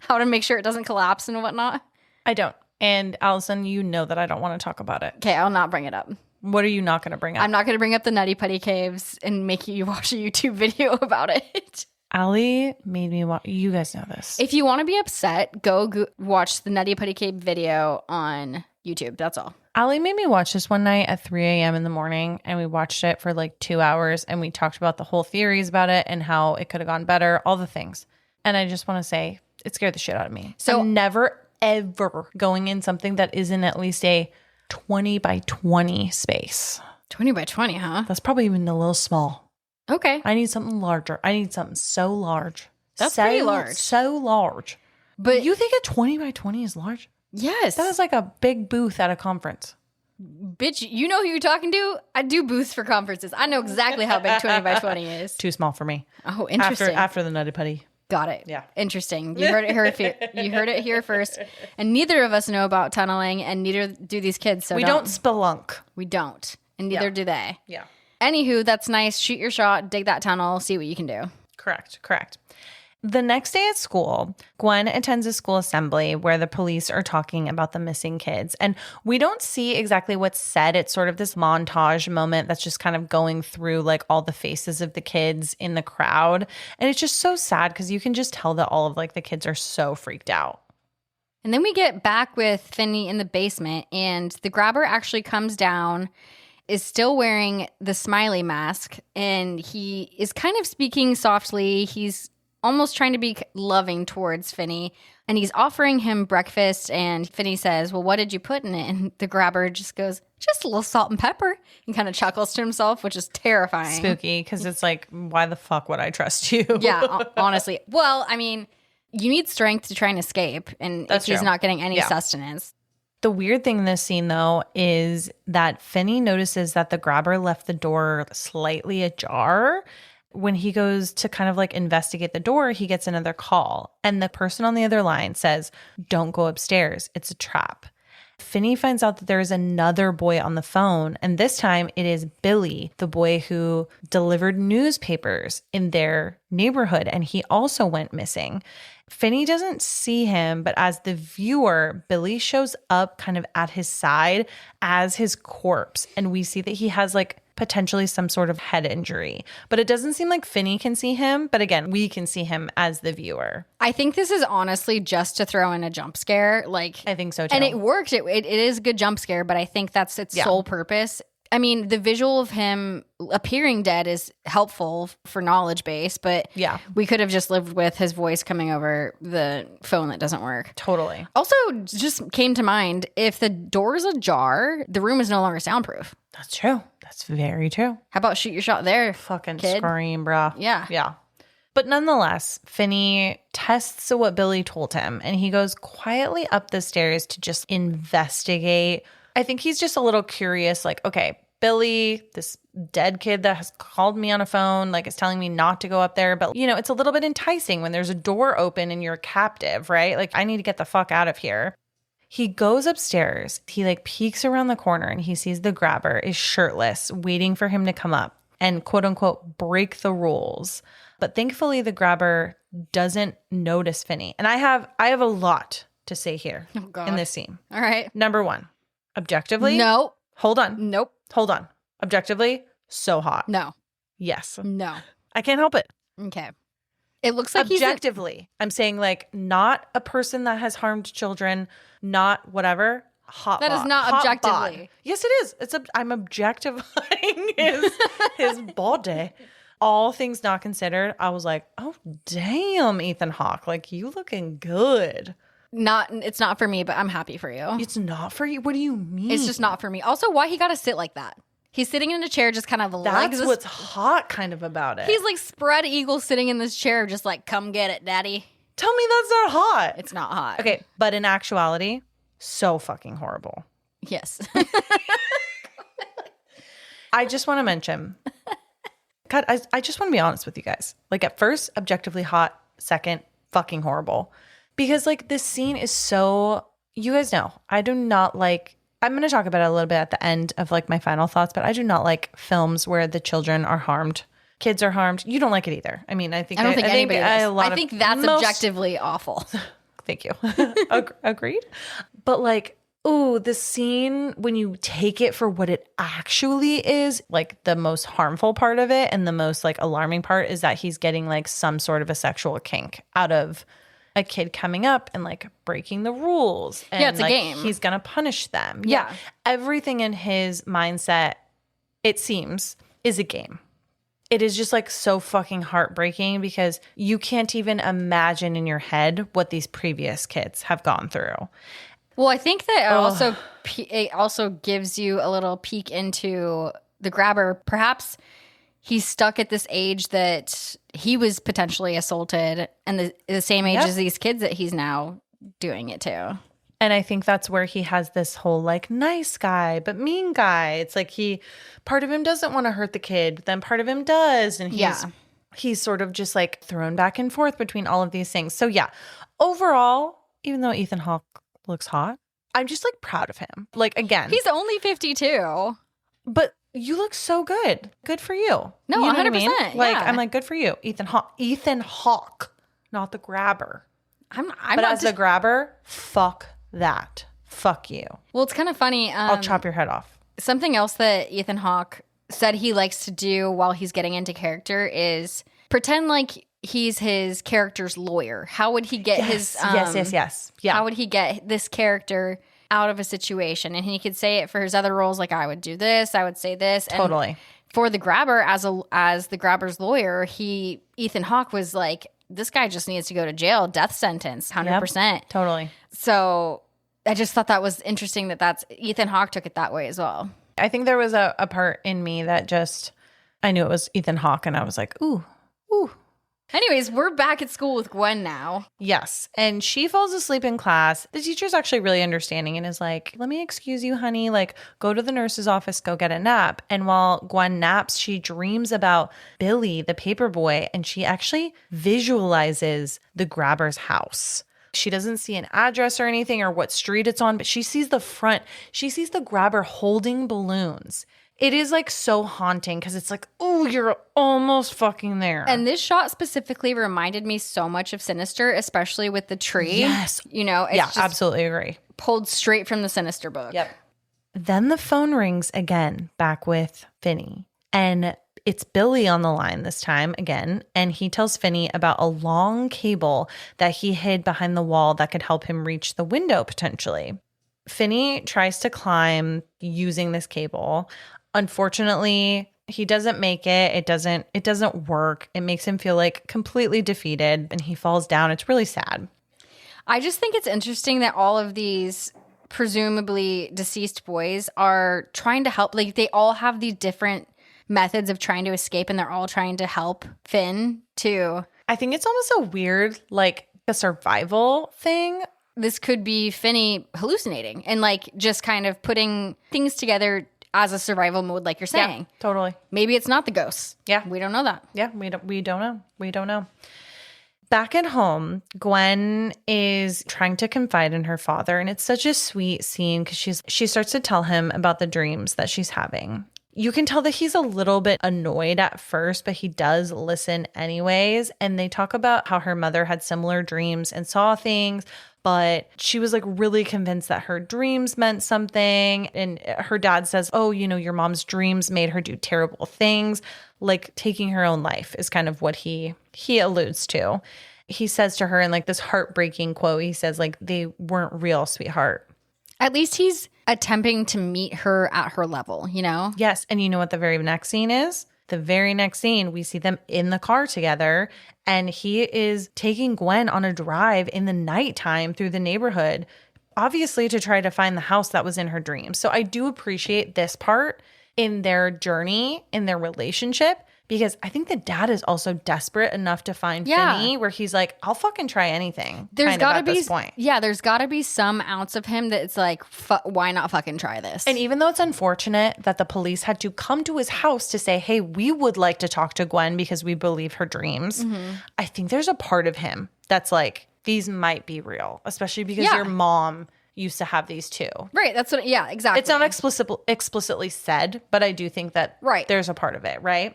how to make sure it doesn't collapse and whatnot? I don't. And Allison, you know that I don't want to talk about it. Okay, I'll not bring it up. What are you not going to bring up? I'm not going to bring up the Nutty Putty Caves and make you watch a YouTube video about it. Allie made me watch. You guys know this. If you want to be upset, go watch the Nutty Putty Cave video on YouTube. That's all. Allie made me watch this one night at 3 a.m. in the morning, and we watched it for like 2 hours, and we talked about the whole theories about it and how it could have gone better, all the things. And I just want to say it scared the shit out of me. So I'm never, ever going in something that isn't at least a 20 by 20 space. 20 by 20, huh? That's probably even a little small. Okay. I need something larger. I need something so large. That's pretty large. So large. But you think a 20 by 20 is large? Yes. That is like a big booth at a conference. Bitch, you know who you're talking to? I do booths for conferences. I know exactly how big 20 by 20 is. Too small for me. Oh, interesting. After the Nutty Putty. Got it. Yeah. Interesting. You heard it here first. And neither of us know about tunneling, and neither do these kids. So we don't spelunk. We don't. And neither do they. Yeah. Anywho, that's nice. Shoot your shot, dig that tunnel, see what you can do. Correct. The next day at school, Gwen attends a school assembly where the police are talking about the missing kids. And we don't see exactly what's said. It's sort of this montage moment that's just kind of going through like all the faces of the kids in the crowd. And it's just so sad because you can just tell that all of like the kids are so freaked out. And then we get back with Finney in the basement, and the grabber actually comes down, is still wearing the smiley mask, and he is kind of speaking softly. He's almost trying to be loving towards Finney, and he's offering him breakfast, and Finney says, well, what did you put in it? And the grabber just goes, just a little salt and pepper, and kind of chuckles to himself, which is terrifying. Spooky, because it's like, why the fuck would I trust you? Yeah, honestly. Well, I mean, you need strength to try and escape, and if he's not getting any sustenance. The weird thing in this scene, though, is that Finney notices that the grabber left the door slightly ajar. When he goes to kind of like investigate the door, he gets another call. And the person on the other line says, don't go upstairs. It's a trap. Finney finds out that there is another boy on the phone. And this time it is Billy, the boy who delivered newspapers in their neighborhood. And he also went missing. Finney doesn't see him, but as the viewer, Billy shows up kind of at his side as his corpse. And we see that he has like potentially some sort of head injury. But it doesn't seem like Finney can see him. But again, we can see him as the viewer. I think this is honestly just to throw in a jump scare. Like, I think so too. And it worked. It is a good jump scare, but I think that's its sole purpose. I mean, the visual of him appearing dead is helpful for knowledge base, but we could have just lived with his voice coming over the phone that doesn't work. Totally. Also, just came to mind, if the door is ajar, the room is no longer soundproof. That's true. That's very true. How about shoot your shot there, fucking kid? Scream, bruh. Yeah. But nonetheless, Finney tests what Billy told him, and he goes quietly up the stairs to just investigate. I think he's just a little curious, like, okay, Billy, this dead kid that has called me on a phone, like is telling me not to go up there. But, you know, it's a little bit enticing when there's a door open and you're captive, right? Like, I need to get the fuck out of here. He goes upstairs. He like peeks around the corner and he sees the grabber is shirtless, waiting for him to come up and quote unquote break the rules. But thankfully, the grabber doesn't notice Finney. And I have a lot to say here in this scene. All right. Number one. Objectively? No. Hold on. Nope. Hold on. Objectively, so hot. No. Yes. No. I can't help it. Okay. It looks like objectively. I'm saying like not a person that has harmed children, not whatever. Hot. That is not objectively. Yes, it is. I'm objectifying his body. all things not considered, I was like, oh, damn, Ethan Hawke. Like, you looking good. It's not for me, but I'm happy for you. It's not for you? What do you mean? It's just not for me. Also, why he got to sit like that? He's sitting in a chair, just kind of legs. That's what's hot kind of about it. He's like spread eagle sitting in this chair, just like, come get it, daddy. Tell me that's not hot. It's not hot. Okay, but in actuality, so fucking horrible. Yes. I just want to mention, God, I just want to be honest with you guys. Like, at first, objectively hot. Second, fucking horrible. Because, like, this scene is so, you guys know, I do not like, I'm going to talk about it a little bit at the end of, like, my final thoughts, but I do not like films where the children are harmed. Kids are harmed. You don't like it either. I mean, I think anybody does. I think that's objectively awful. Thank you. Agreed. But, like, ooh, the scene, when you take it for what it actually is, like the most harmful part of it and the most like alarming part is that he's getting like some sort of a sexual kink out of a kid coming up and like breaking the rules. And, yeah, it's like, a game. He's going to punish them. Yeah. Everything in his mindset, it seems, is a game. It is just like so fucking heartbreaking because you can't even imagine in your head what these previous kids have gone through. Well, I think that it also gives you a little peek into the grabber. Perhaps he's stuck at this age that he was potentially assaulted and the same age as these kids that he's now doing it to. And I think that's where he has this whole like nice guy, but mean guy. It's like part of him doesn't want to hurt the kid, but then part of him does. And he's sort of just like thrown back and forth between all of these things. So yeah, overall, even though Ethan Hawke looks hot, I'm just like proud of him. Like, again, he's only 52, but you look so good. Good for you. No, you know 100%. I mean? Like, yeah. I'm like, good for you, Ethan Hawke, not the grabber. I'm but not as the grabber, fuck that. Fuck you. Well, it's kind of funny. I'll chop your head off. Something else that Ethan Hawke said he likes to do while he's getting into character is pretend like he's his character's lawyer. How would he get his yes. Yeah. How would he get this character out of a situation? And he could say it for his other roles, like I would do this, I would say this. Totally. And for the grabber, as the grabber's lawyer, Ethan Hawke was like, this guy just needs to go to jail, death sentence, 100%. Yep, totally. So I just thought that was interesting that's Ethan Hawke took it that way as well. I think there was a part in me that just, I knew it was Ethan Hawke and I was like, ooh. Anyways, we're back at school with Gwen now. Yes. And she falls asleep in class. The teacher's actually really understanding and is like, let me excuse you, honey. Like, go to the nurse's office, go get a nap. And while Gwen naps, she dreams about Billy, the paper boy, and she actually visualizes the grabber's house. She doesn't see an address or anything or what street it's on, but she sees the front. She sees the grabber holding balloons. It is like so haunting because it's like, oh, you're almost fucking there. And this shot specifically reminded me so much of Sinister, especially with the tree. Yes. You know, it's just absolutely agree. Pulled straight from the Sinister book. Yep. Then the phone rings again, back with Finney. And it's Billy on the line this time again. And he tells Finney about a long cable that he hid behind the wall that could help him reach the window potentially. Finney tries to climb using this cable. Unfortunately, he doesn't make it. It doesn't work. It makes him feel like completely defeated and he falls down. It's really sad. I just think it's interesting that all of these presumably deceased boys are trying to help. Like, they all have these different methods of trying to escape and they're all trying to help Finn too. I think it's almost a weird, like, a survival thing. This could be Finney hallucinating and like just kind of putting things together as a survival mode, like you're saying. Yeah, totally. Maybe it's not the ghosts. Yeah. We don't know that. Yeah, we don't know. We don't know. Back at home, Gwen is trying to confide in her father, and it's such a sweet scene because she starts to tell him about the dreams that she's having. You can tell that he's a little bit annoyed at first, but he does listen anyways. And they talk about how her mother had similar dreams and saw things, but she was like really convinced that her dreams meant something. And her dad says, oh, you know, your mom's dreams made her do terrible things, like taking her own life is kind of what he alludes to. He says to her in like this heartbreaking quote, he says like, they weren't real, sweetheart. At least he's attempting to meet her at her level, you know? Yes. And you know what the very next scene is? The very next scene, we see them in the car together, and he is taking Gwen on a drive in the nighttime through the neighborhood, obviously to try to find the house that was in her dreams. So I do appreciate this part in their journey, in their relationship, because I think the dad is also desperate enough to find Finney, where he's like, I'll fucking try anything. There's got to be this point. Yeah, there's got to be some ounce of him that's like, why not fucking try this? And even though it's unfortunate that the police had to come to his house to say, hey, we would like to talk to Gwen because we believe her dreams, I think there's a part of him that's like, these might be real, especially because your mom used to have these too. Right. That's what, yeah, exactly. It's not explicitly said, but I do think that there's a part of it, right?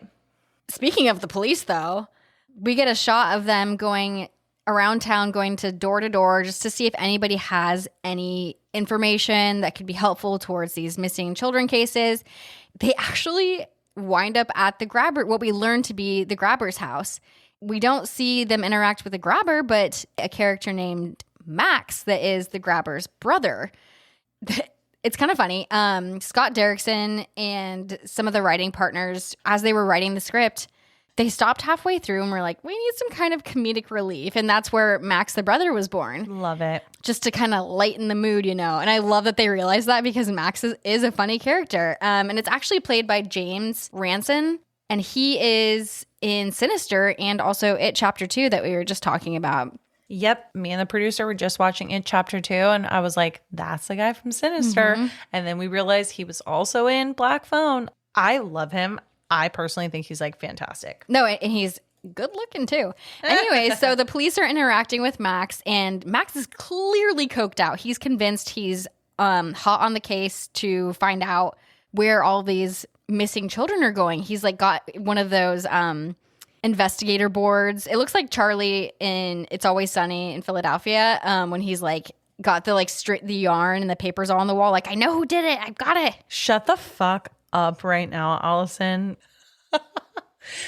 Speaking of the police, though, we get a shot of them going around town, going to door just to see if anybody has any information that could be helpful towards these missing children cases. They actually wind up at the grabber, what we learn to be the grabber's house. We don't see them interact with the grabber, but a character named Max that is the grabber's brother. It's kind of funny. Scott Derrickson and some of the writing partners, as they were writing the script, they stopped halfway through and were like, we need some kind of comedic relief. And that's where Max the brother was born. Love it. Just to kind of lighten the mood, you know. And I love that they realized that because Max is a funny character. And it's actually played by James Ranson. And he is in Sinister and also It Chapter 2 that we were just talking about. Yep. Me and the producer were just watching It Chapter 2, and I was like, that's the guy from Sinister. And then we realized he was also in Black Phone. I love him. I personally think he's like fantastic. No, and he's good looking too. Anyway, so the police are interacting with Max, and Max is clearly coked out. He's convinced he's hot on the case to find out where all these missing children are going. He's like got one of those investigator boards. It looks like Charlie in It's Always Sunny in Philadelphia when he's like got the like the yarn and the papers all on the wall. Like, I know who did it. I've got it. Shut the fuck up right now, Allison.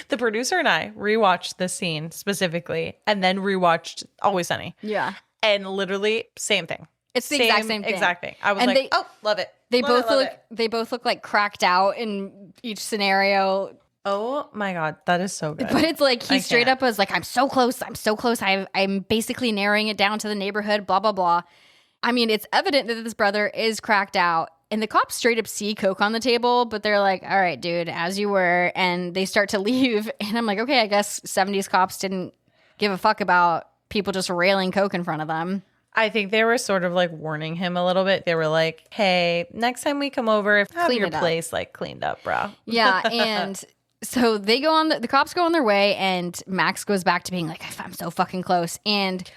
The producer and I rewatched this scene specifically and then rewatched Always Sunny. Yeah. And literally same thing. It's the exact same thing. Exact thing. I was like, oh, love it. They both look like cracked out in each scenario. Oh my God, that is so good. But it's like he straight up was like, I'm so close. I'm basically narrowing it down to the neighborhood, blah, blah, blah. I mean, it's evident that this brother is cracked out. And the cops straight up see Coke on the table, but they're like, all right, dude, as you were. And they start to leave. And I'm like, okay, I guess 70s cops didn't give a fuck about people just railing Coke in front of them. I think they were sort of like warning him a little bit. They were like, hey, next time we come over, have your place like cleaned up, bro. Yeah. And so they go on, the cops go on their way, and Max goes back to being like, I'm so fucking close. And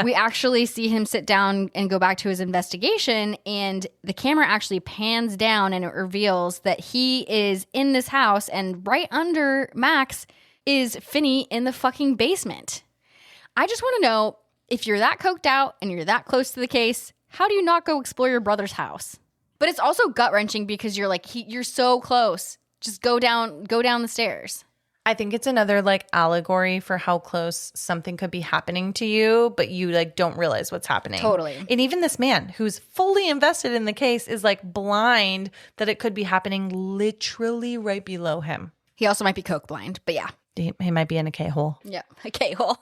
we actually see him sit down and go back to his investigation, and the camera actually pans down and it reveals that he is in this house, and right under Max is Finney in the fucking basement. I just want to know, if you're that coked out and you're that close to the case, how do you not go explore your brother's house? But it's also gut-wrenching because you're like, you're so close. Just go down the stairs. I think it's another like allegory for how close something could be happening to you, but you like don't realize what's happening. Totally. And even this man who's fully invested in the case is like blind that it could be happening literally right below him. He also might be coke blind, but yeah. He might be in a K-hole. Yeah, a K-hole.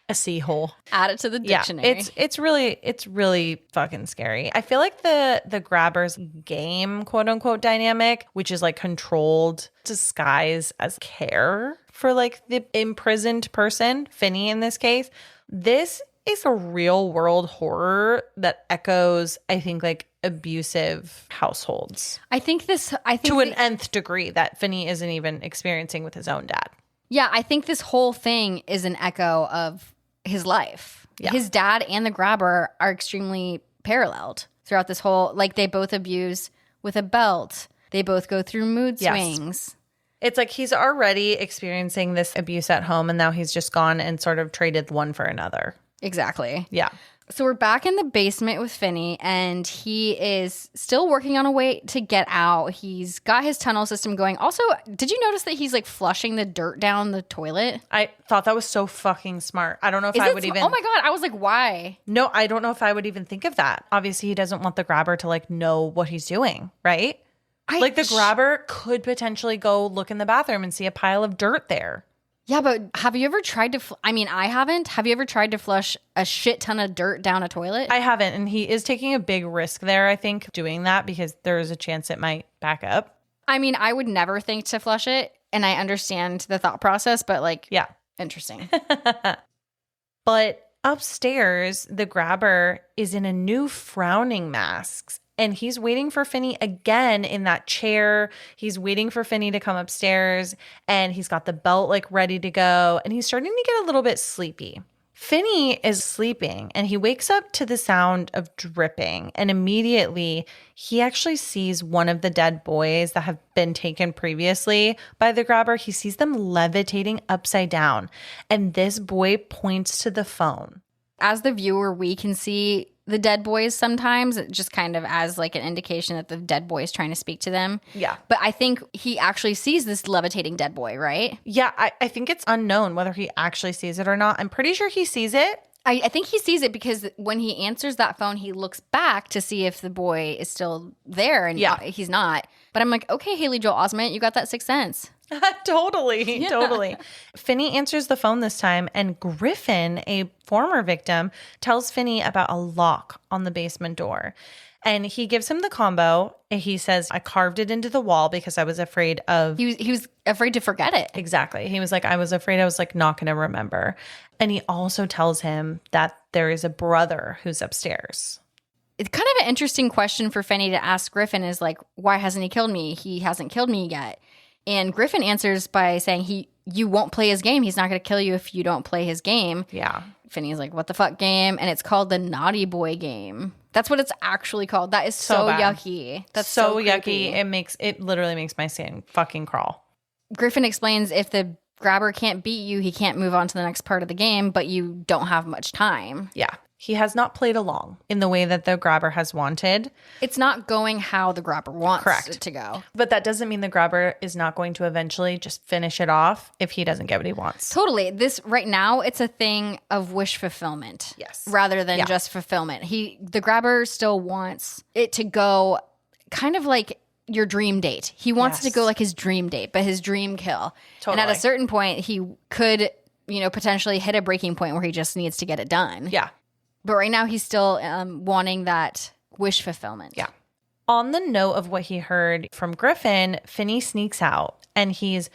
A C-hole. Add it to the dictionary. Yeah, it's really fucking scary. I feel like the grabber's game, quote unquote, dynamic, which is like controlled disguise as care for like the imprisoned person, Finney in this case. This is a real world horror that echoes, I think, like abusive households. I think to an nth degree that Finney isn't even experiencing with his own dad. Yeah, I think this whole thing is an echo of his life. Yeah. His dad and the grabber are extremely paralleled throughout this whole, like they both abuse with a belt. They both go through mood swings. It's like he's already experiencing this abuse at home, and now he's just gone and sort of traded one for another. Exactly. Yeah. So we're back in the basement with Finney, and he is still working on a way to get out. He's got his tunnel system going. Also, did you notice that he's like flushing the dirt down the toilet? I thought that was so fucking smart. I don't know if I would even... Oh my God. I was like, why? No, I don't know if I would even think of that. Obviously, he doesn't want the grabber to like know what he's doing, right? Like the grabber could potentially go look in the bathroom and see a pile of dirt there. Yeah, but have you ever tried to I mean, I haven't. Have you ever tried to flush a shit ton of dirt down a toilet? I haven't, and he is taking a big risk there, I think, doing that because there is a chance it might back up. I mean, I would never think to flush it, and I understand the thought process, but like, yeah, interesting. But upstairs, the grabber is in a new frowning mask. And he's waiting for Finney again in that chair. He's waiting for Finney to come upstairs. And he's got the belt like ready to go. And he's starting to get a little bit sleepy. Finney is sleeping and he wakes up to the sound of dripping. And immediately he actually sees one of the dead boys that have been taken previously by the grabber. He sees them levitating upside down. And this boy points to the phone. As the viewer, we can see the dead boys sometimes, just kind of as like an indication that the dead boy is trying to speak to them. Yeah. But I think he actually sees this levitating dead boy, right? Yeah, I think it's unknown whether he actually sees it or not. I'm pretty sure he sees it. I think he sees it because when he answers that phone, he looks back to see if the boy is still there, and he's not. But I'm like, okay, Haley Joel Osment, you got that sixth sense. Totally. Finney answers the phone this time, and Griffin, a former victim, tells Finney about a lock on the basement door. And he gives him the combo. He says, I carved it into the wall because I was afraid of... He was afraid to forget it. Exactly. He was like, I was afraid I was like not going to remember. And he also tells him that there is a brother who's upstairs. It's kind of an interesting question for Finney to ask Griffin is like, why hasn't he killed me? He hasn't killed me yet. And Griffin answers by saying you won't play his game. He's not going to kill you if you don't play his game. Yeah. Finney's like, what the fuck game? And it's called the Naughty Boy game. That's what it's actually called. That is so yucky. That's so yucky. It literally makes my skin fucking crawl. Griffin explains if the grabber can't beat you, he can't move on to the next part of the game, but you don't have much time. Yeah. He has not played along in the way that the grabber has wanted. It's not going how the grabber wants it to go. But that doesn't mean the grabber is not going to eventually just finish it off if he doesn't get what he wants. Totally. This right now, it's a thing of wish fulfillment. Yes. Rather than just fulfillment. The grabber still wants it to go kind of like your dream date. He wants it to go like his dream date, but his dream kill. Totally. And at a certain point, he could, potentially hit a breaking point where he just needs to get it done. Yeah. But right now, he's still wanting that wish fulfillment. Yeah. On the note of what he heard from Griffin, Finney sneaks out and he's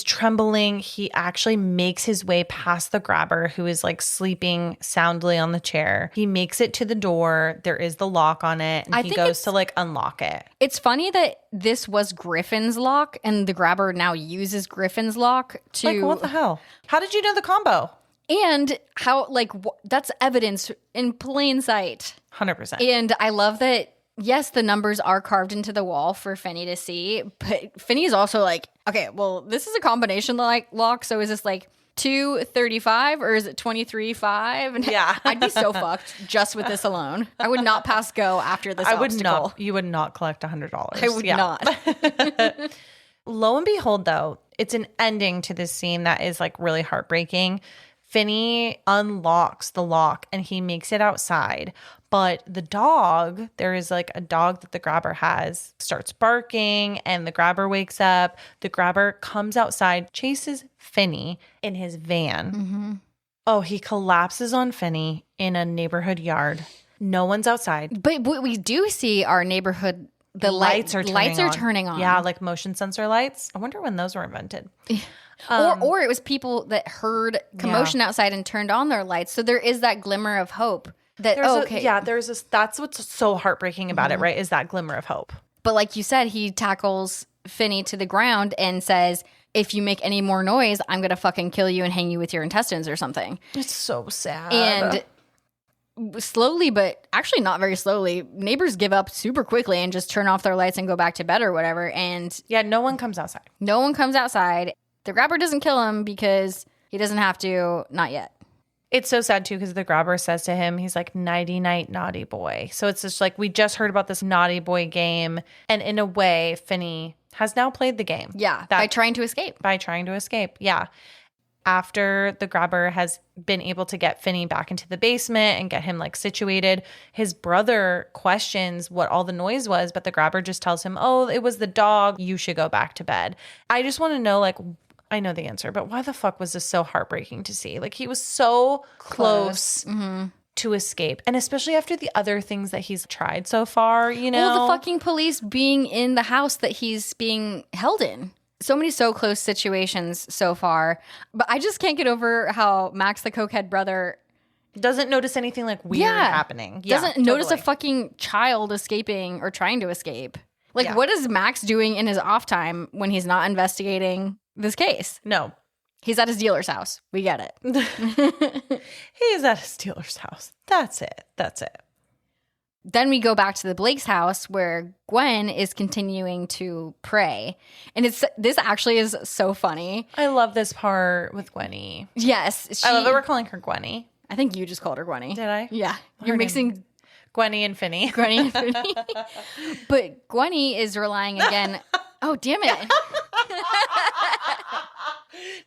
trembling. He actually makes his way past the grabber who is like sleeping soundly on the chair. He makes it to the door. There is the lock on it. And he goes to like unlock it. It's funny that this was Griffin's lock and the grabber now uses Griffin's lock to... Like, what the hell? How did you know the combo? And how, that's evidence in plain sight. 100%. And I love that, yes, the numbers are carved into the wall for Finney to see, but Finney's also like, okay, well, this is a combination lock, so is this like 235 or is it 23.5? Yeah. I'd be so fucked just with this alone. I would not pass go after this obstacle. You would not collect $100. I would not. Lo and behold, though, it's an ending to this scene that is like really heartbreaking. Finney unlocks the lock and he makes it outside. But the dog, there is like a dog that the grabber has, starts barking and the grabber wakes up. The grabber comes outside, chases Finney in his van. Mm-hmm. Oh, he collapses on Finney in a neighborhood yard. No one's outside. But what we do see our neighborhood, the lights are turning on. Yeah, like motion sensor lights. I wonder when those were invented. Or it was people that heard commotion outside and turned on their lights. So there is that glimmer of hope. That's what's so heartbreaking about it, right? Is that glimmer of hope. But like you said, he tackles Finney to the ground and says, if you make any more noise, I'm going to fucking kill you and hang you with your intestines or something. It's so sad. And slowly, but actually not very slowly, neighbors give up super quickly and just turn off their lights and go back to bed or whatever. And no one comes outside. The grabber doesn't kill him because he doesn't have to, not yet. It's so sad, too, because the grabber says to him, he's like, nighty-night, naughty boy. So it's just like, we just heard about this naughty boy game. And in a way, Finney has now played the game. Yeah, by trying to escape. Yeah. after the grabber has been able to get Finney back into the basement and get him like situated, his brother questions what all the noise was, but the grabber just tells him, oh, it was the dog. You should go back to bed. I just want to know, like, I know the answer, but why the fuck was this so heartbreaking to see? Like, he was so close. To escape, and especially after the other things that he's tried so far, you know? Well, the fucking police being in the house that he's being held in. So many so close situations so far. But I just can't get over how Max, the cokehead brother, doesn't notice anything like weird happening. Doesn't notice a fucking child escaping or trying to escape. Like, what is Max doing in his off time when he's not investigating this case? No. He's at his dealer's house. We get it. He's at his dealer's house. That's it. That's it. Then we go back to the Blake's house where Gwen is continuing to pray. And this actually is so funny. I love this part with Gwenny. Yes. I love that we're calling her Gwenny. I think you just called her Gwenny. Did I? Yeah. You're mixing Gwenny and Finney. Gwenny and Finney. But Gwenny is relying again. Oh, damn it.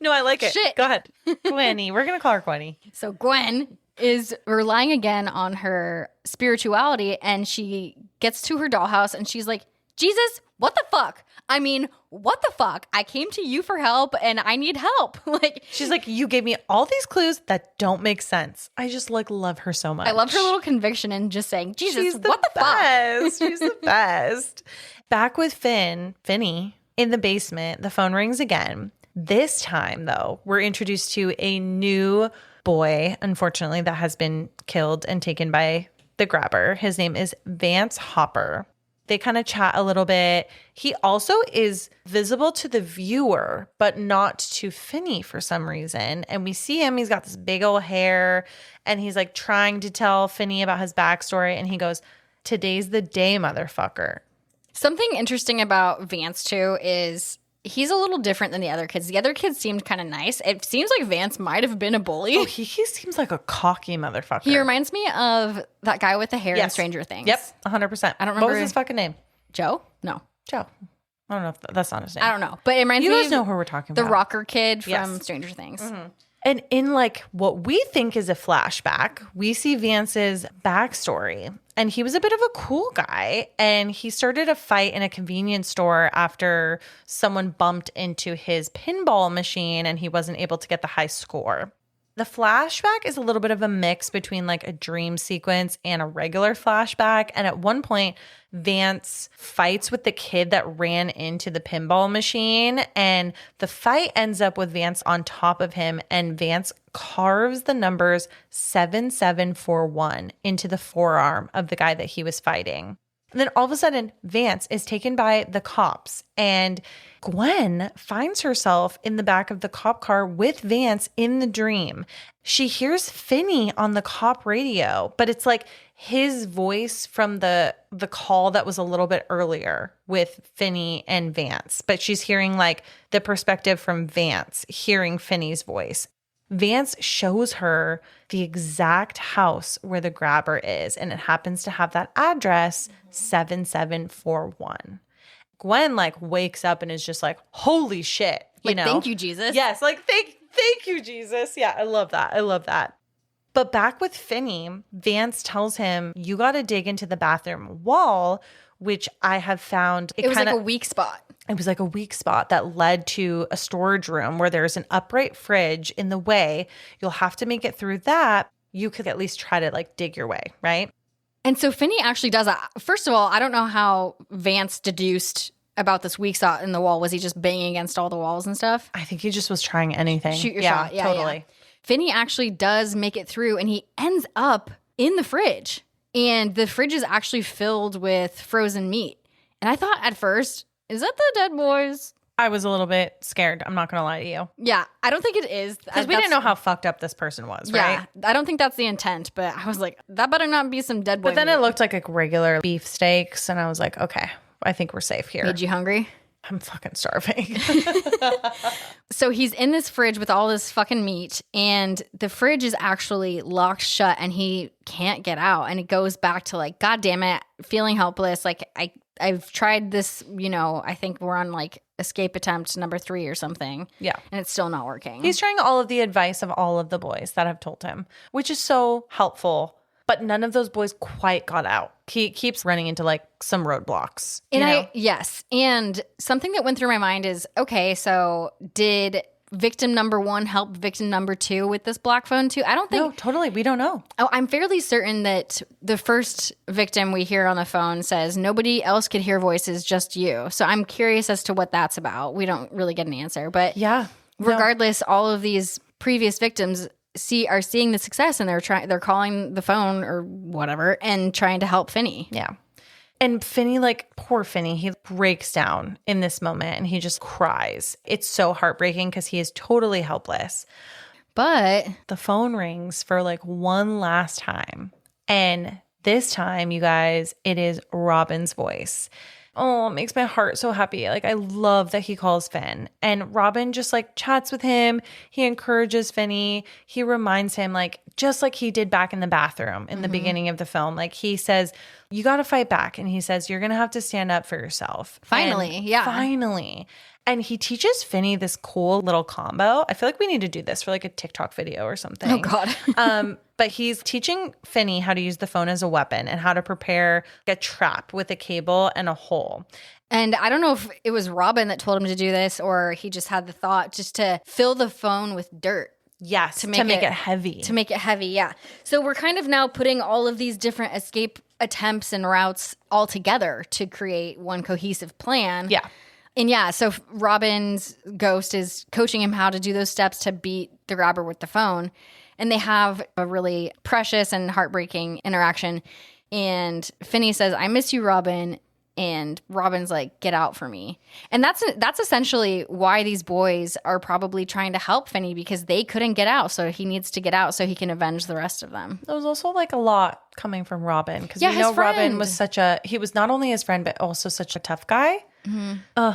No, I like it. Shit. Go ahead. Gwenny. We're going to call her Gwenny. So Gwen is relying again on her spirituality, and she gets to her dollhouse and she's like, Jesus, what the fuck? I mean, what the fuck? I came to you for help and I need help. Like, she's like, you gave me all these clues that don't make sense. I just like love her so much. I love her little conviction and just saying, Jesus, She's what the fuck? She's the best. Back with Finney in the basement, the phone rings again. This time, though, we're introduced to a new boy, unfortunately, that has been killed and taken by the grabber. His name is Vance Hopper. They kind of chat a little bit. He also is visible to the viewer, but not to Finney for some reason. And we see him. He's got this big old hair, and he's like trying to tell Finney about his backstory. And he goes, today's the day, motherfucker. Something interesting about Vance, too, is he's a little different than the other kids. The other kids seemed kind of nice. It seems like Vance might have been a bully. Oh, he seems like a cocky motherfucker. He reminds me of that guy with the hair in Stranger Things. Yep, 100%. I don't remember. What was his fucking name? Joe? No. Joe. I don't know if that's not his name. I don't know. But it reminds me You guys know who we're talking about. The rocker kid from Stranger Things. Mm-hmm. And in like what we think is a flashback, we see Vance's backstory. And he was a bit of a cool guy. And he started a fight in a convenience store after someone bumped into his pinball machine and he wasn't able to get the high score. The flashback is a little bit of a mix between like a dream sequence and a regular flashback. And at one point, Vance fights with the kid that ran into the pinball machine. And the fight ends up with Vance on top of him. And Vance carves the numbers 7741 into the forearm of the guy that he was fighting. And then all of a sudden, Vance is taken by the cops. And Gwen finds herself in the back of the cop car with Vance in the dream. She hears Finney on the cop radio, but it's like his voice from the call that was a little bit earlier with Finney and Vance. But she's hearing like the perspective from Vance, hearing Finney's voice. Vance shows her the exact house where the grabber is, and it happens to have that address, 7741. Gwen like wakes up and is just like, holy shit. You know? Thank you, Jesus. Yes, like thank you, Jesus. Yeah, I love that. I love that. But back with Finney, Vance tells him, you got to dig into the bathroom wall, which I have found. It was like a weak spot. It was like a weak spot that led to a storage room where there's an upright fridge in the way. You'll have to make it through that. You could at least try to like dig your way, right? And so Finney actually does that. First of all, I don't know how Vance deduced about this weak spot in the wall. Was he just banging against all the walls and stuff? I think he just was trying anything. Shoot your shot. Yeah, totally. Yeah. Finney actually does make it through, and he ends up in the fridge. And the fridge is actually filled with frozen meat. And I thought at first, is that the dead boys? I was a little bit scared. I'm not going to lie to you. Yeah, I don't think it is. Because we didn't know how fucked up this person was, right? Yeah, I don't think that's the intent, but I was like, that better not be some dead boy But then meat. it looked like regular beef steaks, and I was like, okay, I think we're safe here. Made you hungry? I'm fucking starving. So he's in this fridge with all this fucking meat, and the fridge is actually locked shut, and he can't get out. And it goes back to like, God damn it, feeling helpless. Like I've tried this, I think we're on like escape attempt number 3 or something. Yeah. And it's still not working. He's trying all of the advice of all of the boys that have told him, which is so helpful. But none of those boys quite got out. He keeps running into like some roadblocks. Yes. And something that went through my mind is, okay, so did victim number 1 help victim number 2 with this black phone too? I don't think. No, totally. We don't know. Oh, I'm fairly certain that the first victim we hear on the phone says nobody else could hear voices, just you. So I'm curious as to what that's about. We don't really get an answer. But yeah, regardless, all of these previous victims are seeing the success, and they're calling the phone or whatever and trying to help Finney. Yeah. And Finney, like, poor Finney, he breaks down in this moment and he just cries. It's so heartbreaking because he is totally helpless. But the phone rings for like one last time. And this time, you guys, it is Robin's voice. Oh, it makes my heart so happy. Like, I love that he calls Finn. And Robin just like chats with him. He encourages Finney. He reminds him, like, just like he did back in the bathroom in the beginning of the film. Like, he says, you got to fight back. And he says, you're going to have to stand up for yourself. Finally. Finally. And he teaches Finney this cool little combo. I feel like we need to do this for like a TikTok video or something. Oh, God. But he's teaching Finney how to use the phone as a weapon and how to prepare a trap with a cable and a hole. And I don't know if it was Robin that told him to do this or he just had the thought just to fill the phone with dirt. Yes, to make it heavy. To make it heavy, yeah. So we're kind of now putting all of these different escape attempts and routes all together to create one cohesive plan. Yeah. And yeah, so Robin's ghost is coaching him how to do those steps to beat the grabber with the phone. And they have a really precious and heartbreaking interaction. And Finney says, I miss you, Robin. And Robin's like, get out for me. And that's essentially why these boys are probably trying to help Finney, because they couldn't get out. So he needs to get out so he can avenge the rest of them. There was also like a lot coming from Robin. Because we know Robin was he was not only his friend, but also such a tough guy. Mm-hmm.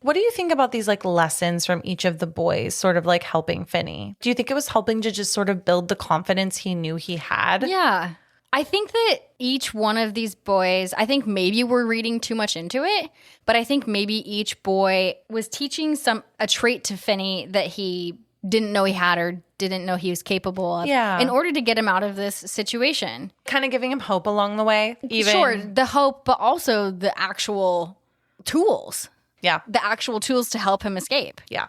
What do you think about these like lessons from each of the boys sort of like helping Finney? Do you think it was helping to just sort of build the confidence he knew he had? Yeah. I think that each one of these boys, I think maybe we're reading too much into it, but I think maybe each boy was teaching a trait to Finney that he didn't know he had or didn't know he was capable of in order to get him out of this situation. Kind of giving him hope along the way. Sure, the hope, but also the actual tools. Yeah. The actual tools to help him escape. Yeah.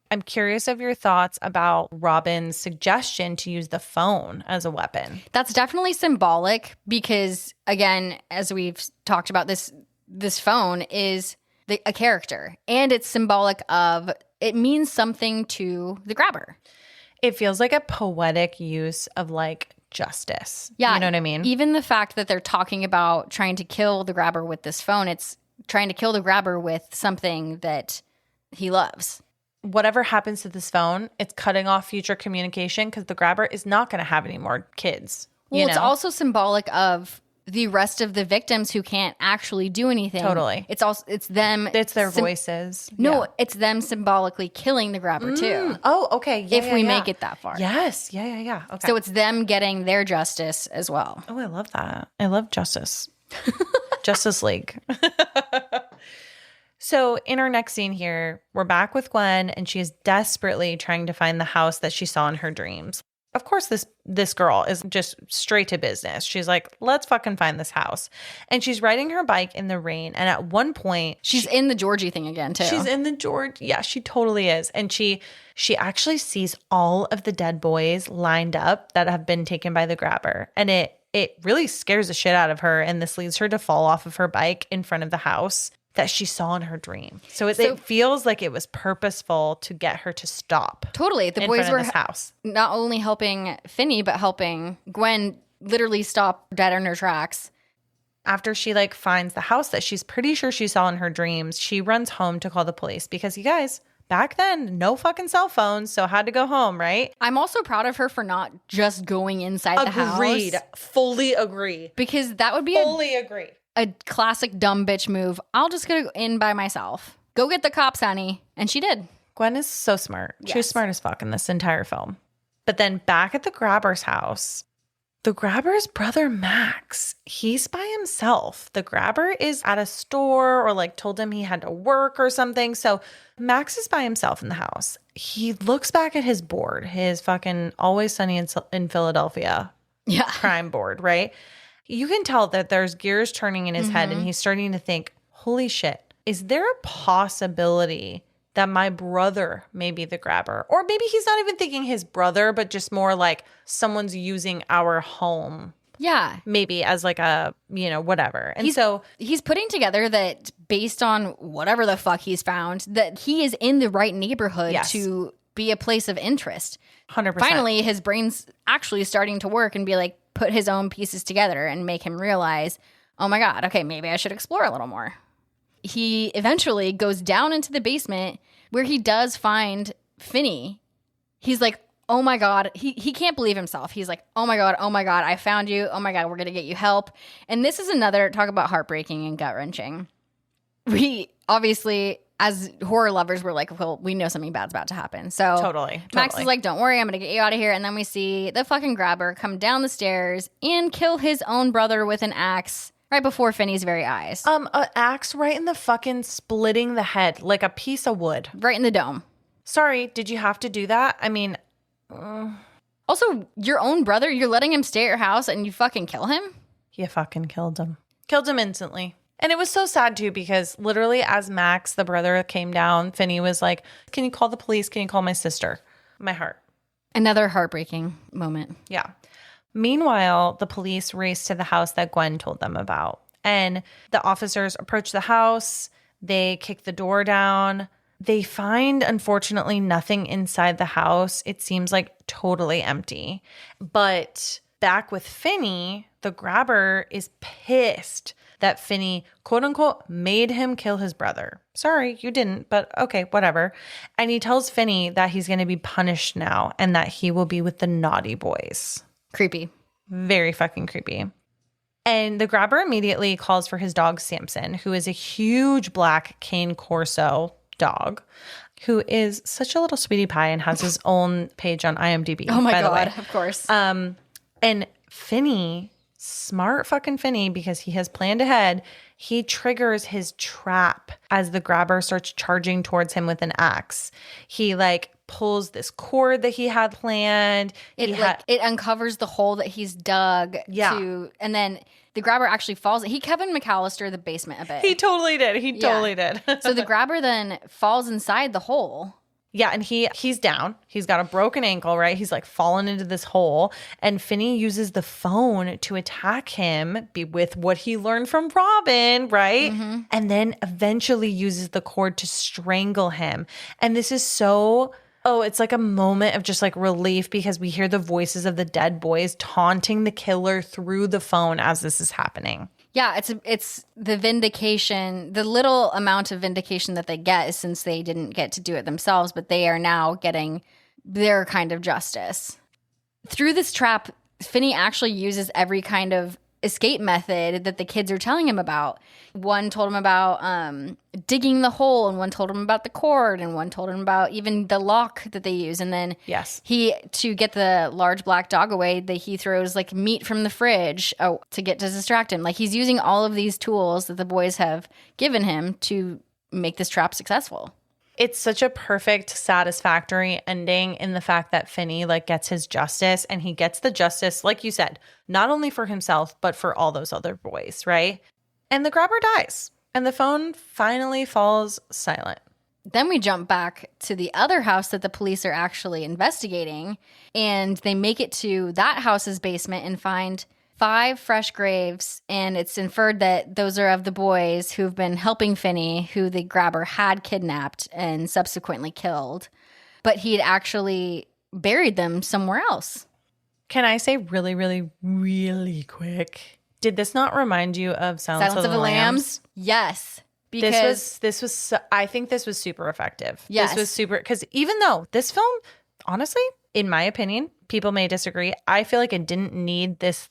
I'm curious of your thoughts about Robin's suggestion to use the phone as a weapon. That's definitely symbolic because, again, as we've talked about, this phone is a character. And it's symbolic of, it means something to the grabber. It feels like a poetic use of like justice. Yeah. You know what I mean? Even the fact that they're talking about trying to kill the grabber with this phone, it's trying to kill the grabber with something that he loves. Whatever happens to this phone, it's cutting off future communication because the grabber is not going to have any more kids. Well, it's also symbolic of the rest of the victims who can't actually do anything. Totally. It's them. It's their voices. No, it's them symbolically killing the grabber too. Oh, okay. Yeah, if we make it that far. Yes. Yeah. Okay. So it's them getting their justice as well. Oh, I love that. I love justice. Justice League. So in our next scene here, we're back with Gwen, and she is desperately trying to find the house that she saw in her dreams. Of course, this girl is just straight to business. She's like, let's fucking find this house. And she's riding her bike in the rain. And at one point, she's in the Georgie thing again, too. She's in the George. Yeah, she totally is. And she actually sees all of the dead boys lined up that have been taken by the grabber. And it really scares the shit out of her. And this leads her to fall off of her bike in front of the house that she saw in her dream. So it feels like it was purposeful to get her to stop. Totally. The boys were not only helping Finney, but helping Gwen literally stop dead in her tracks. After she like finds the house that she's pretty sure she saw in her dreams, she runs home to call the police because you guys, back then, no fucking cell phones, so had to go home, right? I'm also proud of her for not just going inside the house. Agreed. Fully agree. Because that would be a classic dumb bitch move. I'll just go in by myself. Go get the cops, honey. And she did. Gwen is so smart. Yes. She was smart as fuck in this entire film. But then back at the grabber's house, The grabber's brother, Max, he's by himself. The grabber is at a store or like told him he had to work or something. So Max is by himself in the house. He looks back at his board, his fucking Always Sunny in Philadelphia crime board, right? You can tell that there's gears turning in his head and he's starting to think, holy shit, is there a possibility that my brother may be the grabber? Or maybe he's not even thinking his brother, but just more like someone's using our home. Yeah. Maybe as like a, whatever. And he's putting together that based on whatever the fuck he's found, that he is in the right neighborhood to be a place of interest. 100%. Finally, his brain's actually starting to work and be like, put his own pieces together and make him realize, oh my God, okay, maybe I should explore a little more. He eventually goes down into the basement where he does find Finney. He's like, oh my God. He can't believe himself. He's like, oh my God, I found you. Oh my God, we're going to get you help. And this is another, talk about heartbreaking and gut-wrenching. We obviously, as horror lovers, we're like, well, we know something bad's about to happen. So totally. Max is like, don't worry, I'm going to get you out of here. And then we see the fucking grabber come down the stairs and kill his own brother with an axe. Right before Finney's very eyes. An axe right in the fucking splitting the head, like a piece of wood. Right in the dome. Sorry, did you have to do that? I mean... Also, your own brother, you're letting him stay at your house and you fucking kill him? You fucking killed him. Killed him instantly. And it was so sad too because literally as Max, the brother, came down, Finney was like, can you call the police? Can you call my sister? My heart. Another heartbreaking moment. Yeah. Meanwhile, the police race to the house that Gwen told them about. And the officers approach the house. They kick the door down. They find, unfortunately, nothing inside the house. It seems like totally empty. But back with Finney, the grabber is pissed that Finney, quote unquote, made him kill his brother. Sorry, you didn't, but okay, whatever. And he tells Finney that he's going to be punished now and that he will be with the naughty boys. Creepy. Very fucking creepy. And the grabber immediately calls for his dog, Samson, who is a huge black cane corso dog, who is such a little sweetie pie and has his own page on IMDb. Oh my by God, the way. of course. And Finney, smart fucking Finney, because he has planned ahead, he triggers his trap as the grabber starts charging towards him with an axe. He pulls this cord that he had planned. It uncovers the hole that he's dug and then the grabber actually falls. He Kevin McAllister the basement a bit. He totally did. He totally did. So the grabber then falls inside the hole. Yeah, and he's down. He's got a broken ankle, right? He's fallen into this hole. And Finney uses the phone to attack him with what he learned from Robin, right? Mm-hmm. And then eventually uses the cord to strangle him. And this is so... Oh, it's like a moment of just relief because we hear the voices of the dead boys taunting the killer through the phone as this is happening. Yeah, it's the vindication, the little amount of vindication that they get is since they didn't get to do it themselves, but they are now getting their kind of justice. Through this trap, Finney actually uses every kind of escape method that the kids are telling him about. One told him about digging the hole, and one told him about the cord, and one told him about even the lock that they use. And then to get the large black dog away, he throws meat from the fridge to distract him. He's using all of these tools that the boys have given him to make this trap successful. It's such a perfect, satisfactory ending in the fact that Finney gets his justice, and he gets the justice, like you said, not only for himself, but for all those other boys, right? And the grabber dies, and the phone finally falls silent. Then we jump back to the other house that the police are actually investigating, and they make it to that house's basement and find 5 fresh graves, and it's inferred that those are of the boys who've been helping Finney, who the grabber had kidnapped and subsequently killed. But he'd actually buried them somewhere else. Can I say really, really, really quick? Did this not remind you of Silence of the Lambs? Yes. Because this was I think this was super effective. Yes. This was super, because even though this film, honestly, in my opinion, people may disagree, I feel like it didn't need this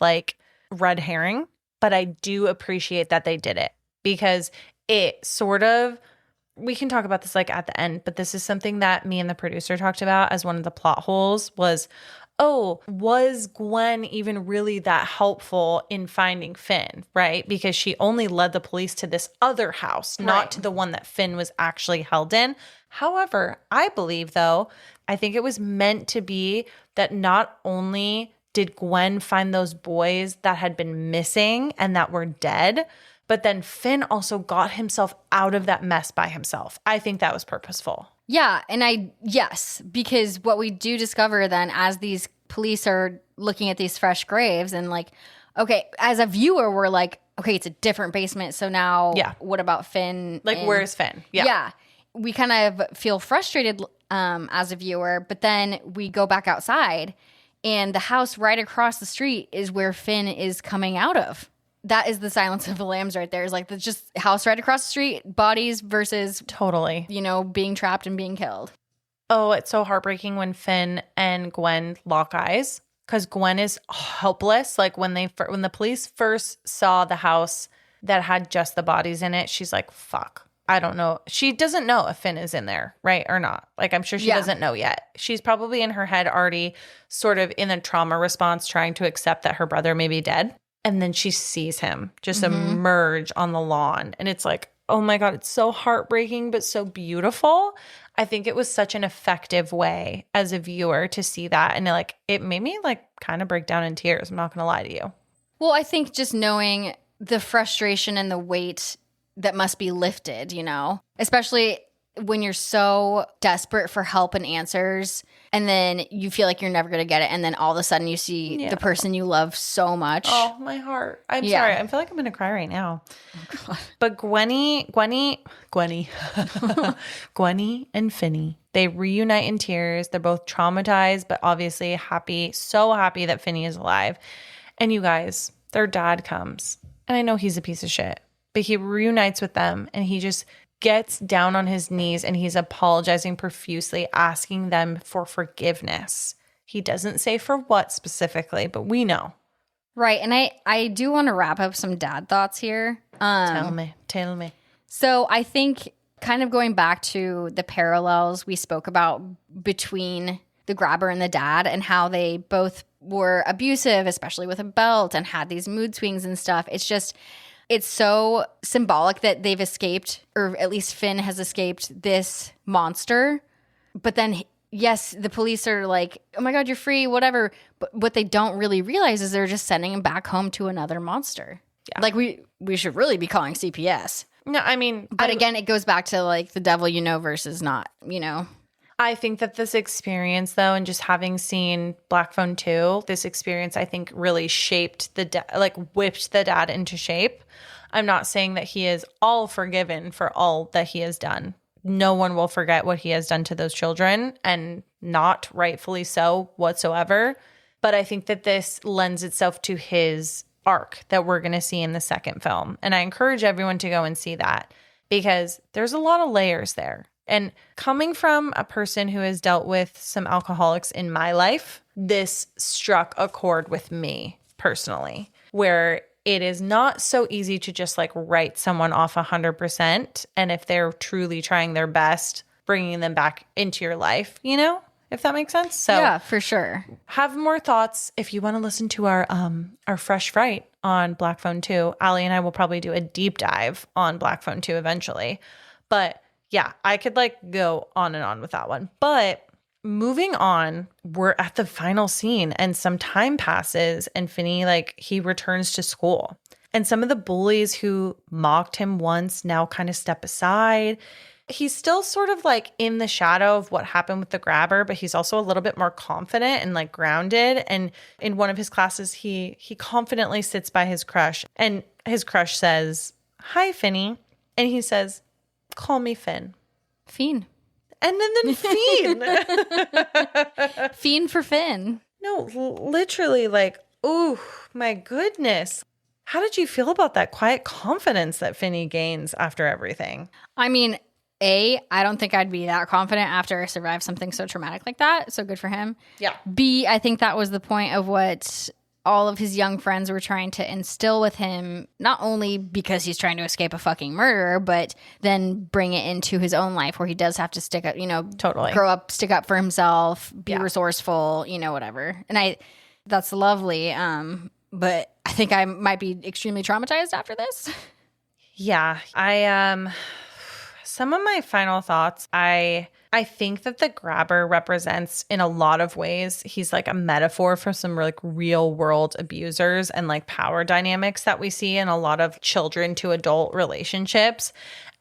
red herring, but I do appreciate that they did it because it sort of, we can talk about this at the end, but this is something that me and the producer talked about as one of the plot holes was, oh, was Gwen even really that helpful in finding Finn, right? Because she only led the police to this other house, not to the one that Finn was actually held in. However, I believe, though, I think it was meant to be that not only did Gwen find those boys that had been missing and that were dead, but then Finn also got himself out of that mess by himself. I think that was purposeful. Yeah, and yes, because what we do discover then as these police are looking at these fresh graves and like, okay, as a viewer, we're like, okay, it's a different basement. So now what about Finn? Like, where's Finn? Yeah. We kind of feel frustrated as a viewer, but then we go back outside and the house right across the street is where Finn is coming out of. That is the Silence of the Lambs right there. It's like the just house right across the street, bodies versus totally, being trapped and being killed. Oh, it's so heartbreaking when Finn and Gwen lock eyes because Gwen is helpless. Like when the police first saw the house that had just the bodies in it, she's like, fuck, I don't know. She doesn't know if Finn is in there, right, or not. Like I'm sure she doesn't know yet. She's probably in her head already sort of in a trauma response trying to accept that her brother may be dead. And then she sees him just emerge on the lawn. And it's like, oh my God, it's so heartbreaking, but so beautiful. I think it was such an effective way as a viewer to see that. And it made me kind of break down in tears. I'm not going to lie to you. Well, I think just knowing the frustration and the weight that must be lifted, especially when you're so desperate for help and answers and then you feel like you're never going to get it. And then all of a sudden you see the person you love so much. Oh, my heart. I'm sorry. I feel like I'm going to cry right now. Oh, God. But Gwenny and Finny, they reunite in tears. They're both traumatized, but obviously happy, so happy that Finny is alive. And you guys, their dad comes. And I know he's a piece of shit, but he reunites with them and he just gets down on his knees and he's apologizing profusely, asking them for forgiveness. He doesn't say for what specifically, but we know. Right. And I do want to wrap up some dad thoughts here. Tell me. So I think kind of going back to the parallels we spoke about between the grabber and the dad and how they both were abusive, especially with a belt, and had these mood swings and stuff. It's so symbolic that they've escaped, or at least Finn has escaped this monster. But then, yes, the police are like, oh my God, you're free, whatever. But what they don't really realize is they're just sending him back home to another monster. Yeah. Like we should really be calling CPS. No, I mean. But again, it goes back to like the devil versus not, I think that this experience, though, and just having seen Black Phone 2, this experience, I think, really shaped whipped the dad into shape. I'm not saying that he is all forgiven for all that he has done. No one will forget what he has done to those children, and not rightfully so whatsoever. But I think that this lends itself to his arc that we're going to see in the second film. And I encourage everyone to go and see that because there's a lot of layers there. And coming from a person who has dealt with some alcoholics in my life, this struck a chord with me personally, where it is not so easy to just write someone off 100%. And if they're truly trying their best, bringing them back into your life, if that makes sense. So yeah, for sure. Have more thoughts. If you want to listen to our fresh fright on Black Phone 2, Allie and I will probably do a deep dive on Black Phone 2 eventually. But yeah, I could go on and on with that one. But moving on, we're at the final scene and some time passes and Finny, he returns to school. And some of the bullies who mocked him once now kind of step aside. He's still sort of in the shadow of what happened with the grabber, but he's also a little bit more confident and grounded. And in one of his classes, he confidently sits by his crush and his crush says, "Hi, Finny." And he says, "Call me Finn." Fiend. And then Fiend. Fiend for Finn. No, literally oh my goodness. How did you feel about that quiet confidence that Finny gains after everything? I mean, A, I don't think I'd be that confident after I survived something so traumatic like that. So good for him. Yeah. B, I think that was the point of what all of his young friends were trying to instill with him, not only because he's trying to escape a fucking murderer, but then bring it into his own life where he does have to stick up, totally grow up, stick up for himself, be resourceful, whatever. And that's lovely. But I think I might be extremely traumatized after this. Yeah. Some of my final thoughts, I think that the grabber represents, in a lot of ways, he's like a metaphor for some like real world abusers and like power dynamics that we see in a lot of children to adult relationships.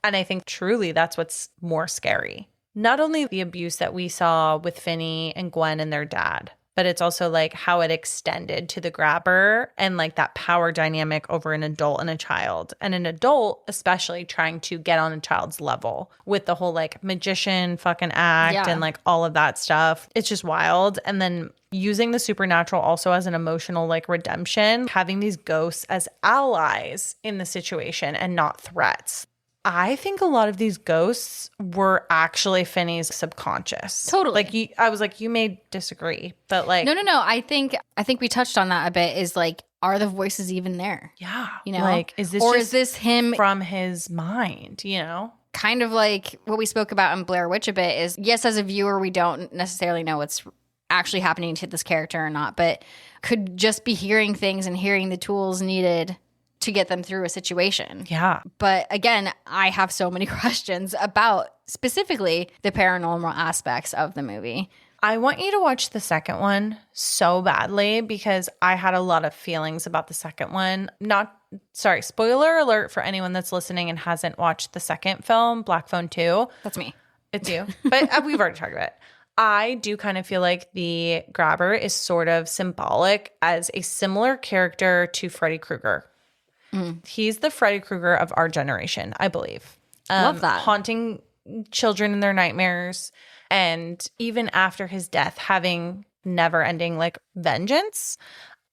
And I think truly that's what's more scary. Not only the abuse that we saw with Finney and Gwen and their dad, but it's also like how it extended to the grabber and like that power dynamic over an adult and a child. And an adult especially trying to get on a child's level with the whole like magician fucking act and like all of that stuff. It's just wild. And then using the supernatural also as an emotional like redemption, having these ghosts as allies in the situation and not threats. I think a lot of these ghosts were actually Finney's subconscious. Totally. Like I was like, you may disagree, but like, no. I think we touched on that a bit. Is like, are the voices even there? Yeah, like, is this him from his mind? Kind of like what we spoke about in Blair Witch a bit. Is yes, as a viewer, we don't necessarily know what's actually happening to this character or not, but could just be hearing things and hearing the tools needed to get them through a situation. Yeah. But again, I have so many questions about specifically the paranormal aspects of the movie. I want you to watch the second one so badly because I had a lot of feelings about the second one. Spoiler alert for anyone that's listening and hasn't watched the second film, Black Phone 2. That's me. It's you. But we've already talked about it. I do kind of feel like the grabber is sort of symbolic as a similar character to Freddy Krueger. He's the Freddy Krueger of our generation, I believe. Love that. Haunting children in their nightmares. And even after his death, having never-ending like vengeance.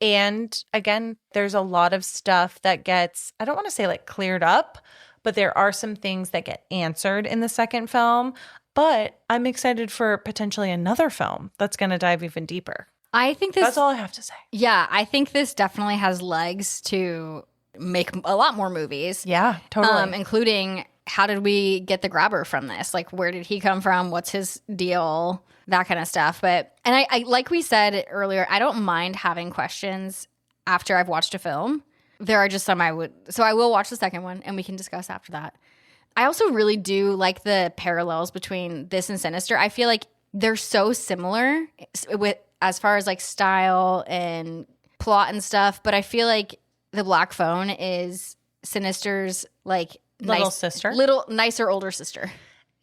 And again, there's a lot of stuff that gets, I don't want to say like cleared up, but there are some things that get answered in the second film. But I'm excited for potentially another film that's going to dive even deeper. I think that's all I have to say. Yeah, I think this definitely has legs to make a lot more movies. Yeah, totally. Including, how did we get the grabber from this? Like, where did he come from? What's his deal? That kind of stuff. But, and I like we said earlier, I don't mind having questions after I've watched a film. There are just some I will watch the second one and we can discuss after that. I also really do like the parallels between this and Sinister. I feel like they're so similar with as far as like style and plot and stuff. But I feel like the Black Phone is Sinister's like nicer older sister,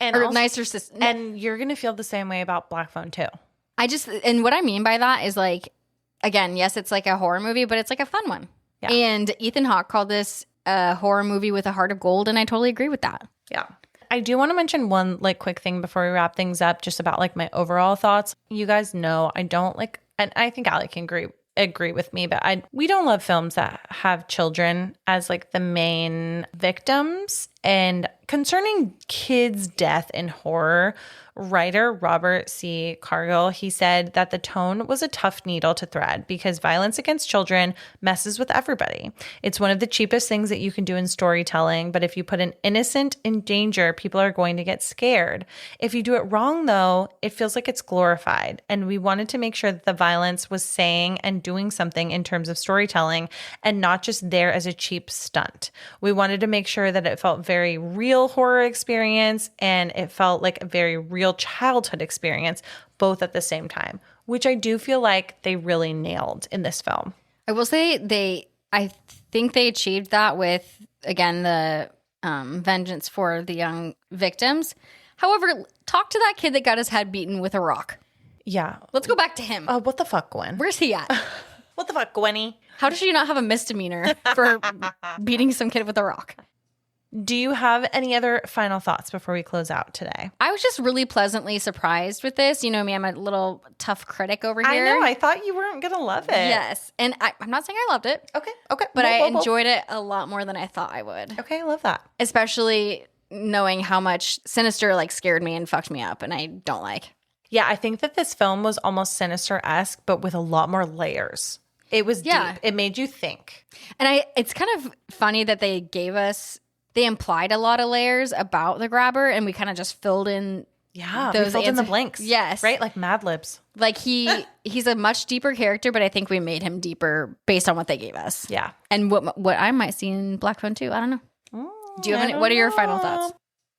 or nicer sister. And you're gonna feel the same way about Black Phone too. And what I mean by that is like, again, yes, it's like a horror movie, but it's like a fun one. Yeah. And Ethan Hawke called this a horror movie with a heart of gold, and I totally agree with that. Yeah. I do want to mention one like quick thing before we wrap things up, just about like my overall thoughts. You guys know I don't like, and I think Allie can agree with me, but we don't love films that have children as like the main victims. And concerning kids' death in horror, writer Robert C. Cargill, he said that the tone was a tough needle to thread because violence against children messes with everybody. It's one of the cheapest things that you can do in storytelling, but if you put an innocent in danger, people are going to get scared. If you do it wrong, though, it feels like it's glorified. And we wanted to make sure that the violence was saying and doing something in terms of storytelling and not just there as a cheap stunt. We wanted to make sure that it felt very real horror experience and it felt like a very real childhood experience, both at the same time, which I do feel like they really nailed in this film. I will say I think they achieved that with, again, the vengeance for the young victims. However, talk to that kid that got his head beaten with a rock. Yeah. Let's go back to him. What the fuck, Gwen? Where's he at? What the fuck, Gwenny? How does she not have a misdemeanor for beating some kid with a rock? Do you have any other final thoughts before we close out today? I was just really pleasantly surprised with this. You know me, I'm a little tough critic over here. I know. I thought you weren't going to love it. Yes. And I'm not saying I loved it. Okay. But I enjoyed it a lot more than I thought I would. Okay. I love that. Especially knowing how much Sinister like scared me and fucked me up and I don't like. Yeah. I think that this film was almost Sinister-esque, but with a lot more layers. It was deep. It made you think. And it's kind of funny that they implied a lot of layers about the grabber, and we kind of just filled in. Yeah, we filled in the blanks. Yes. Right? Like Mad Libs. Like he's a much deeper character, but I think we made him deeper based on what they gave us. Yeah. And what I might see in Black Phone 2. I don't know. Do you have what are your final thoughts?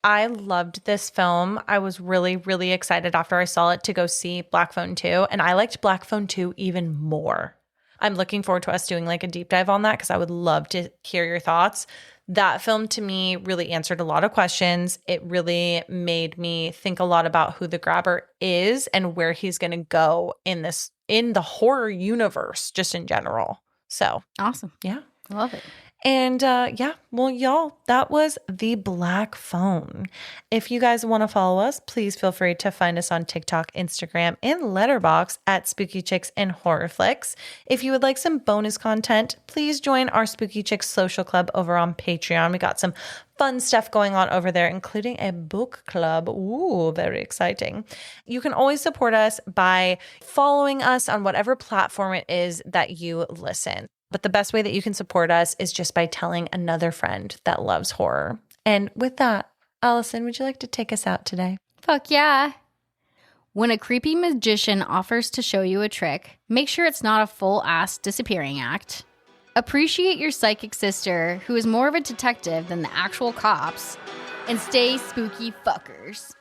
I loved this film. I was really, really excited after I saw it to go see Black Phone 2. And I liked Black Phone 2 even more. I'm looking forward to us doing like a deep dive on that because I would love to hear your thoughts. That film to me really answered a lot of questions. It really made me think a lot about who the grabber is and where he's going to go in the horror universe, just in general. So awesome. Yeah. I love it. And well, y'all, that was The Black Phone. If you guys want to follow us, please feel free to find us on TikTok, Instagram, and Letterboxd at Spooky Chicks and Horror Flicks. If you would like some bonus content, please join our Spooky Chicks social club over on Patreon. We got some fun stuff going on over there, including a book club. Ooh, very exciting. You can always support us by following us on whatever platform it is that you listen. But the best way that you can support us is just by telling another friend that loves horror. And with that, Allison, would you like to take us out today? Fuck yeah. When a creepy magician offers to show you a trick, make sure it's not a full-ass disappearing act. Appreciate your psychic sister, who is more of a detective than the actual cops. And stay spooky fuckers.